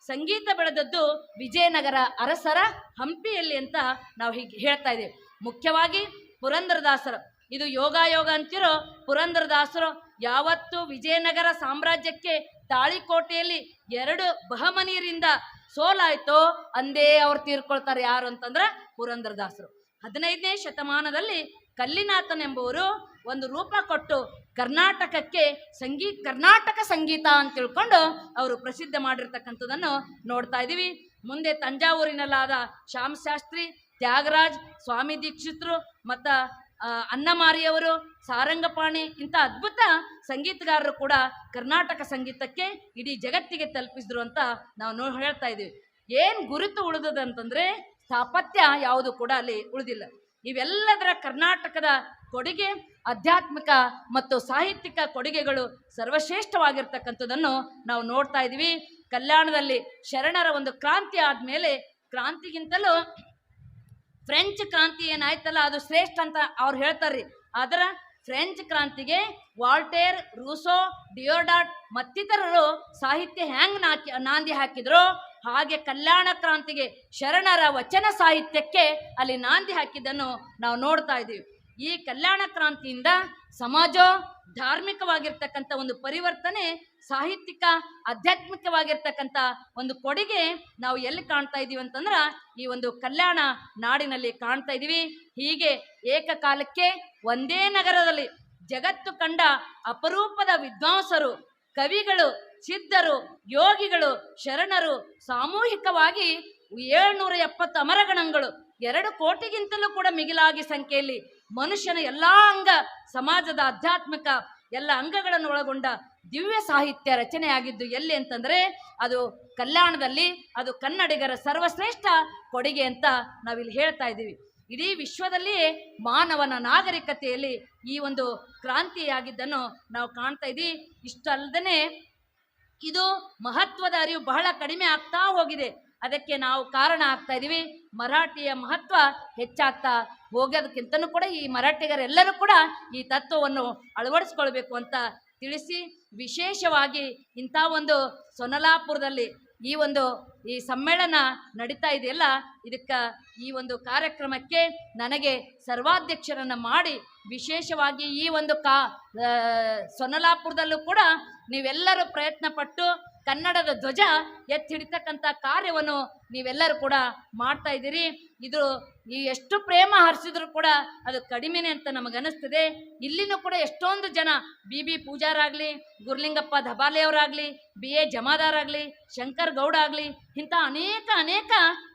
ಸಂಗೀತ ಬೆಳೆದದ್ದು ವಿಜಯನಗರ ಅರಸರ ಹಂಪಿಯಲ್ಲಿ ಅಂತ ನಾವು ಹೀಗೆ ಹೇಳ್ತಾ ಇದ್ದೇವೆ. ಮುಖ್ಯವಾಗಿ ಪುರಂದರದಾಸರು, ಇದು ಯೋಗ ಅಂತಿರೋ ಪುರಂದರದಾಸರು ಯಾವತ್ತು ವಿಜಯನಗರ ಸಾಮ್ರಾಜ್ಯಕ್ಕೆ ತಾಳಿಕೋಟೆಯಲ್ಲಿ 2 ಬಹಮನಿಯರಿಂದ ಸೋಲಾಯ್ತೋ ಅಂದೇ ಅವ್ರು ತೀರ್ಕೊಳ್ತಾರೆ. ಯಾರು ಅಂತಂದ್ರೆ ಪುರಂದರದಾಸರು. 15ನೇ ಶತಮಾನದಲ್ಲಿ ಕಲ್ಲಿನಾಥನ್ ಎಂಬುವರು ಒಂದು ರೂಪ ಕೊಟ್ಟು ಕರ್ನಾಟಕಕ್ಕೆ ಕರ್ನಾಟಕ ಸಂಗೀತ ಅಂತ ತಿಳ್ಕೊಂಡು ಅವರು ಪ್ರಸಿದ್ಧ ಮಾಡಿರ್ತಕ್ಕಂಥದ್ದನ್ನು ನೋಡ್ತಾ ಇದ್ದೀವಿ. ಮುಂದೆ ತಂಜಾವೂರಿನಲ್ಲಾದ ಶ್ಯಾಮಶಾಸ್ತ್ರಿ, ತ್ಯಾಗರಾಜ್, ಸ್ವಾಮಿ ದೀಕ್ಷಿತರು ಮತ್ತು ಅನ್ನಮಾರಿಯವರು, ಸಾರಂಗಪಾಣಿ ಇಂಥ ಅದ್ಭುತ ಸಂಗೀತಗಾರರು ಕೂಡ ಕರ್ನಾಟಕ ಸಂಗೀತಕ್ಕೆ ಇಡೀ ಜಗತ್ತಿಗೆ ತಲುಪಿಸಿದ್ರು ಅಂತ ನಾವು ಹೇಳ್ತಾ ಇದ್ದೀವಿ. ಏನು ಗುರುತು ಉಳಿದದಂತಂದ್ರೆ ಸ್ಥಾಪತ್ಯ ಯಾವುದು ಕೂಡ ಅಲ್ಲಿ ಉಳಿದಿಲ್ಲ. ಇವೆಲ್ಲದರ ಕರ್ನಾಟಕದ ಕೊಡುಗೆ ಆಧ್ಯಾತ್ಮಿಕ ಮತ್ತು ಸಾಹಿತ್ಯಿಕ ಕೊಡುಗೆಗಳು ಸರ್ವಶ್ರೇಷ್ಠವಾಗಿರ್ತಕ್ಕಂಥದ್ದನ್ನು ನಾವು ನೋಡ್ತಾ ಇದ್ದೀವಿ. ಕಲ್ಯಾಣದಲ್ಲಿ ಶರಣರ ಒಂದು ಕ್ರಾಂತಿ ಆದಮೇಲೆ ಕ್ರಾಂತಿಗಿಂತಲೂ ಫ್ರೆಂಚ್ ಕ್ರಾಂತಿ ಏನಾಯ್ತಲ್ಲ ಅದು ಶ್ರೇಷ್ಠ ಅಂತ ಅವ್ರು ಹೇಳ್ತಾರ್ರಿ. ಆದ್ರೆ ಫ್ರೆಂಚ್ ಕ್ರಾಂತಿಗೆ ವಾಲ್ಟೇರ್, ರೂಸೋ, ಡಿಯೋಡಾಟ್ ಮತ್ತಿತರರು ಸಾಹಿತ್ಯ ಹ್ಯಾಂಗ್ ನಾಂದಿ ಹಾಕಿದ್ರು, ಹಾಗೆ ಕಲ್ಯಾಣ ಕ್ರಾಂತಿಗೆ ಶರಣರ ವಚನ ಸಾಹಿತ್ಯಕ್ಕೆ ಅಲ್ಲಿ ನಾಂದಿ ಹಾಕಿದ್ದನ್ನು ನಾವು ನೋಡ್ತಾ ಇದ್ದೀವಿ. ಈ ಕಲ್ಯಾಣ ಕ್ರಾಂತಿಯಿಂದ ಸಮಾಜ ಧಾರ್ಮಿಕವಾಗಿರ್ತಕ್ಕಂಥ ಒಂದು ಪರಿವರ್ತನೆ, ಸಾಹಿತ್ಯಿಕ ಆಧ್ಯಾತ್ಮಿಕವಾಗಿರ್ತಕ್ಕಂಥ ಒಂದು ಕೊಡುಗೆ ನಾವು ಎಲ್ಲಿ ಕಾಣ್ತಾ ಇದ್ದೀವಿ ಅಂತಂದ್ರೆ ಈ ಒಂದು ಕಲ್ಯಾಣ ನಾಡಿನಲ್ಲಿ ಕಾಣ್ತಾ ಇದ್ದೀವಿ. ಹೀಗೆ ಏಕಕಾಲಕ್ಕೆ ಒಂದೇ ನಗರದಲ್ಲಿ ಜಗತ್ತು ಕಂಡ ಅಪರೂಪದ ವಿದ್ವಾಂಸರು, ಕವಿಗಳು, ಸಿದ್ಧರು, ಯೋಗಿಗಳು, ಶರಣರು ಸಾಮೂಹಿಕವಾಗಿ 770 ಅಮರಗಣಗಳು 2 ಕೋಟಿಗಿಂತಲೂ ಕೂಡ ಮಿಗಿಲಾಗಿ ಸಂಖ್ಯೆಯಲ್ಲಿ ಮನುಷ್ಯನ ಎಲ್ಲ ಅಂಗ ಸಮಾಜದ ಆಧ್ಯಾತ್ಮಿಕ ಎಲ್ಲ ಅಂಗಗಳನ್ನು ಒಳಗೊಂಡ ದಿವ್ಯ ಸಾಹಿತ್ಯ ರಚನೆಯಾಗಿದ್ದು ಎಲ್ಲಿ ಅಂತಂದರೆ ಅದು ಕಲ್ಯಾಣದಲ್ಲಿ. ಅದು ಕನ್ನಡಿಗರ ಸರ್ವಶ್ರೇಷ್ಠ ಕೊಡುಗೆ ಅಂತ ನಾವಿಲ್ಲಿ ಹೇಳ್ತಾ ಇದ್ದೀವಿ. ಇಡೀ ವಿಶ್ವದಲ್ಲಿಯೇ ಮಾನವನ ನಾಗರಿಕತೆಯಲ್ಲಿ ಈ ಒಂದು ಕ್ರಾಂತಿಯಾಗಿದ್ದನ್ನು ನಾವು ಕಾಣ್ತಾ ಇದ್ದೀವಿ. ಇಷ್ಟಲ್ಲದೆ ಇದು ಮಹತ್ವದ ಅರಿವು ಬಹಳ ಕಡಿಮೆ ಆಗ್ತಾ ಹೋಗಿದೆ. ಅದಕ್ಕೆ ನಾವು ಕಾರಣ ಆಗ್ತಾ ಇದ್ದೀವಿ. ಮರಾಠಿಯ ಮಹತ್ವ ಹೆಚ್ಚಾಗ್ತಾ ಹೋಗೋದಕ್ಕಿಂತನೂ ಕೂಡ ಈ ಮರಾಠಿಗರೆಲ್ಲರೂ ಕೂಡ ಈ ತತ್ವವನ್ನು ಅಳವಡಿಸ್ಕೊಳ್ಬೇಕು ಅಂತ ತಿಳಿಸಿ, ವಿಶೇಷವಾಗಿ ಇಂಥ ಒಂದು ಸೊನ್ನಲಾಪುರದಲ್ಲಿ ಈ ಸಮ್ಮೇಳನ ನಡೀತಾ ಇದೆಯಲ್ಲ, ಇದಕ್ಕೆ ಈ ಒಂದು ಕಾರ್ಯಕ್ರಮಕ್ಕೆ ನನಗೆ ಸರ್ವಾಧ್ಯಕ್ಷರನ್ನು ಮಾಡಿ ವಿಶೇಷವಾಗಿ ಈ ಒಂದು ಸೊನ್ನಲಾಪುರದಲ್ಲೂ ಕೂಡ ನೀವೆಲ್ಲರೂ ಪ್ರಯತ್ನ ಪಟ್ಟು ಕನ್ನಡದ ಧ್ವಜ ಎತ್ತಿ ಹಿಡಿತಕ್ಕಂಥ ಕಾರ್ಯವನ್ನು ನೀವೆಲ್ಲರೂ ಕೂಡ ಮಾಡ್ತಾ ಇದ್ದೀರಿ. ಇದು ಎಷ್ಟು ಪ್ರೇಮ ಹರಿಸಿದ್ರು ಕೂಡ ಅದು ಕಡಿಮೆನೆ ಅಂತ ನಮಗನ್ನಿಸ್ತದೆ. ಇಲ್ಲಿನೂ ಕೂಡ ಎಷ್ಟೊಂದು ಜನ ಬಿ ಪೂಜಾರಾಗಲಿ, ಗುರುಲಿಂಗಪ್ಪ ಧಬಾಲೆಯವರಾಗಲಿ, BA ಜಮಾದಾರ್ ಆಗಲಿ, ಶಂಕರ್ ಗೌಡ ಆಗಲಿ, ಇಂಥ ಅನೇಕ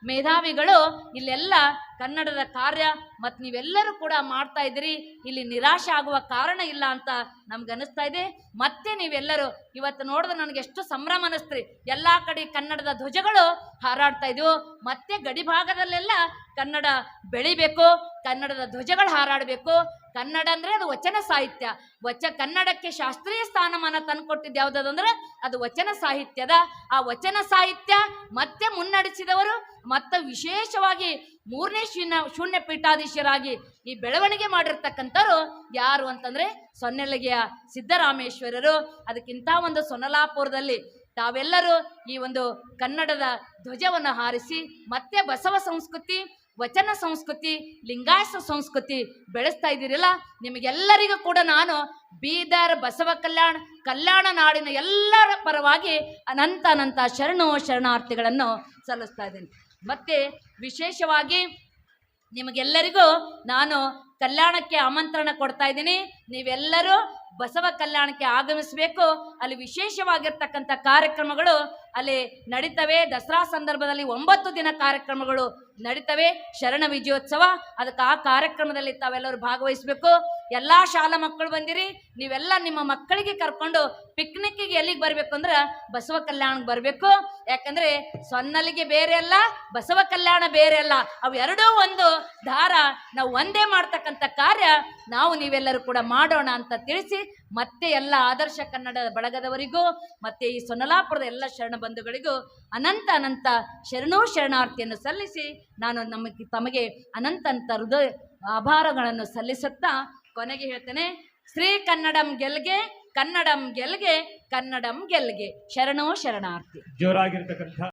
ಮೇಧಾವಿಗಳು ಇಲ್ಲೆಲ್ಲ ಕನ್ನಡದ ಕಾರ್ಯ ಮತ್ತು ನೀವೆಲ್ಲರೂ ಕೂಡ ಮಾಡ್ತಾ ಇದ್ದೀರಿ. ಇಲ್ಲಿ ನಿರಾಶೆ ಆಗುವ ಕಾರಣ ಇಲ್ಲ ಅಂತ ನಮ್ಗನ್ನಿಸ್ತಾ ಇದೆ. ಮತ್ತೆ ನೀವೆಲ್ಲರೂ ಇವತ್ತು ನೋಡಿದ್ರೆ ನನಗೆ ಎಷ್ಟು ಸಂಭ್ರಮ ಅನ್ನಿಸ್ತ್ರಿ. ಎಲ್ಲ ಕಡೆ ಕನ್ನಡದ ಧ್ವಜಗಳು ಹಾರಾಡ್ತಾ ಇದ್ವು. ಮತ್ತೆ ಗಡಿ ಭಾಗದಲ್ಲೆಲ್ಲ ಕನ್ನಡ ಬೆಳಿಬೇಕು, ಕನ್ನಡದ ಧ್ವಜಗಳು ಹಾರಾಡಬೇಕು. ಕನ್ನಡ ಅಂದರೆ ಅದು ವಚನ ಸಾಹಿತ್ಯ. ಕನ್ನಡಕ್ಕೆ ಶಾಸ್ತ್ರೀಯ ಸ್ಥಾನಮಾನ ತಂದುಕೊಟ್ಟಿದ್ದು ಯಾವುದಂದ್ರೆ ಅದು ವಚನ ಸಾಹಿತ್ಯದ. ಆ ವಚನ ಸಾಹಿತ್ಯ ಮತ್ತೆ ಮುನ್ನಡೆಸಿದವರು ಮತ್ತು ವಿಶೇಷವಾಗಿ 3ನೇ ಶೂನ್ಯ ಪೀಠಾಧೀಶರಾಗಿ ಈ ಬೆಳವಣಿಗೆ ಮಾಡಿರ್ತಕ್ಕಂಥವ್ರು ಯಾರು ಅಂತಂದರೆ ಸೊನ್ನೆಲಗೆಯ ಸಿದ್ದರಾಮೇಶ್ವರರು. ಅದಕ್ಕಿಂತ ಒಂದು ಸೊನ್ನಲಾಪುರದಲ್ಲಿ ತಾವೆಲ್ಲರೂ ಈ ಒಂದು ಕನ್ನಡದ ಧ್ವಜವನ್ನು ಹಾರಿಸಿ ಮತ್ತೆ ಬಸವ ಸಂಸ್ಕೃತಿ, ವಚನ ಸಂಸ್ಕೃತಿ, ಲಿಂಗಾಯತ ಸಂಸ್ಕೃತಿ ಬೆಳೆಸ್ತಾ ಇದ್ದೀರಲ್ಲ, ನಿಮಗೆಲ್ಲರಿಗೂ ಕೂಡ ನಾನು ಬೀದರ್ ಬಸವ ಕಲ್ಯಾಣ ನಾಡಿನ ಎಲ್ಲರ ಪರವಾಗಿ ಅನಂತ ಶರಣಾರ್ಥಿಗಳನ್ನು ಸಲ್ಲಿಸ್ತಾ ಇದ್ದೀನಿ. ಮತ್ತು ವಿಶೇಷವಾಗಿ ನಿಮಗೆಲ್ಲರಿಗೂ ನಾನು ಕಲ್ಯಾಣಕ್ಕೆ ಆಮಂತ್ರಣ ಕೊಡ್ತಾ ಇದ್ದೀನಿ. ನೀವೆಲ್ಲರೂ ಬಸವ ಕಲ್ಯಾಣಕ್ಕೆ ಆಗಮಿಸಬೇಕು. ಅಲ್ಲಿ ವಿಶೇಷವಾಗಿರ್ತಕ್ಕಂಥ ಕಾರ್ಯಕ್ರಮಗಳು ಅಲ್ಲಿ ನಡೀತವೆ. ದಸರಾ ಸಂದರ್ಭದಲ್ಲಿ 9 ದಿನ ಕಾರ್ಯಕ್ರಮಗಳು ನಡೀತವೆ. ಶರಣ ವಿಜಯೋತ್ಸವ, ಅದಕ್ಕೆ ಆ ಕಾರ್ಯಕ್ರಮದಲ್ಲಿ ತಾವೆಲ್ಲರೂ ಭಾಗವಹಿಸಬೇಕು. ಎಲ್ಲ ಶಾಲಾ ಮಕ್ಕಳು ಬಂದಿರಿ. ನೀವೆಲ್ಲ ನಿಮ್ಮ ಮಕ್ಕಳಿಗೆ ಕರ್ಕೊಂಡು ಪಿಕ್ನಿಕ್ಕಿಗೆ ಎಲ್ಲಿಗೆ ಬರಬೇಕು ಅಂದ್ರೆ ಬಸವ ಕಲ್ಯಾಣಕ್ಕೆ ಬರಬೇಕು. ಯಾಕಂದರೆ ಸೊನ್ನಲಿಗೆ ಬೇರೆ ಅಲ್ಲ, ಬಸವ ಕಲ್ಯಾಣ ಬೇರೆ ಅಲ್ಲ. ಅವು ಎರಡೂ ಒಂದು ದಾರ. ನಾವು ಒಂದೇ ಮಾಡ್ತಕ್ಕಂಥ ಕಾರ್ಯ ನಾವು ನೀವೆಲ್ಲರೂ ಕೂಡ ಮಾಡೋಣ ಅಂತ ತಿಳಿಸಿ, ಮತ್ತೆ ಎಲ್ಲ ಆದರ್ಶ ಕನ್ನಡ ಬಳಗದವರಿಗೂ ಮತ್ತು ಈ ಸೊನ್ನಲಾಪುರದ ಎಲ್ಲ ಶರಣ ಬಂಧುಗಳಿಗೂ ಅನಂತ ಶರಣಾರ್ಥಿಯನ್ನು ಸಲ್ಲಿಸಿ ನಾನು ತಮಗೆ ಅನಂತ ಹೃದಯ ಆಭಾರಗಳನ್ನು ಸಲ್ಲಿಸುತ್ತಾ ಕೊನೆಗೆ ಹೇಳ್ತೇನೆ, ಶ್ರೀ ಕನ್ನಡಂ ಗೆಲ್ಗೆ, ಕನ್ನಡಂ ಗೆಲ್ಗೆ, ಕನ್ನಡಂ ಗೆಲ್ಗೆ. ಶರಣಾರ್ಥಿ. ಜೋರಾಗಿರ್ತಕ್ಕಂಥ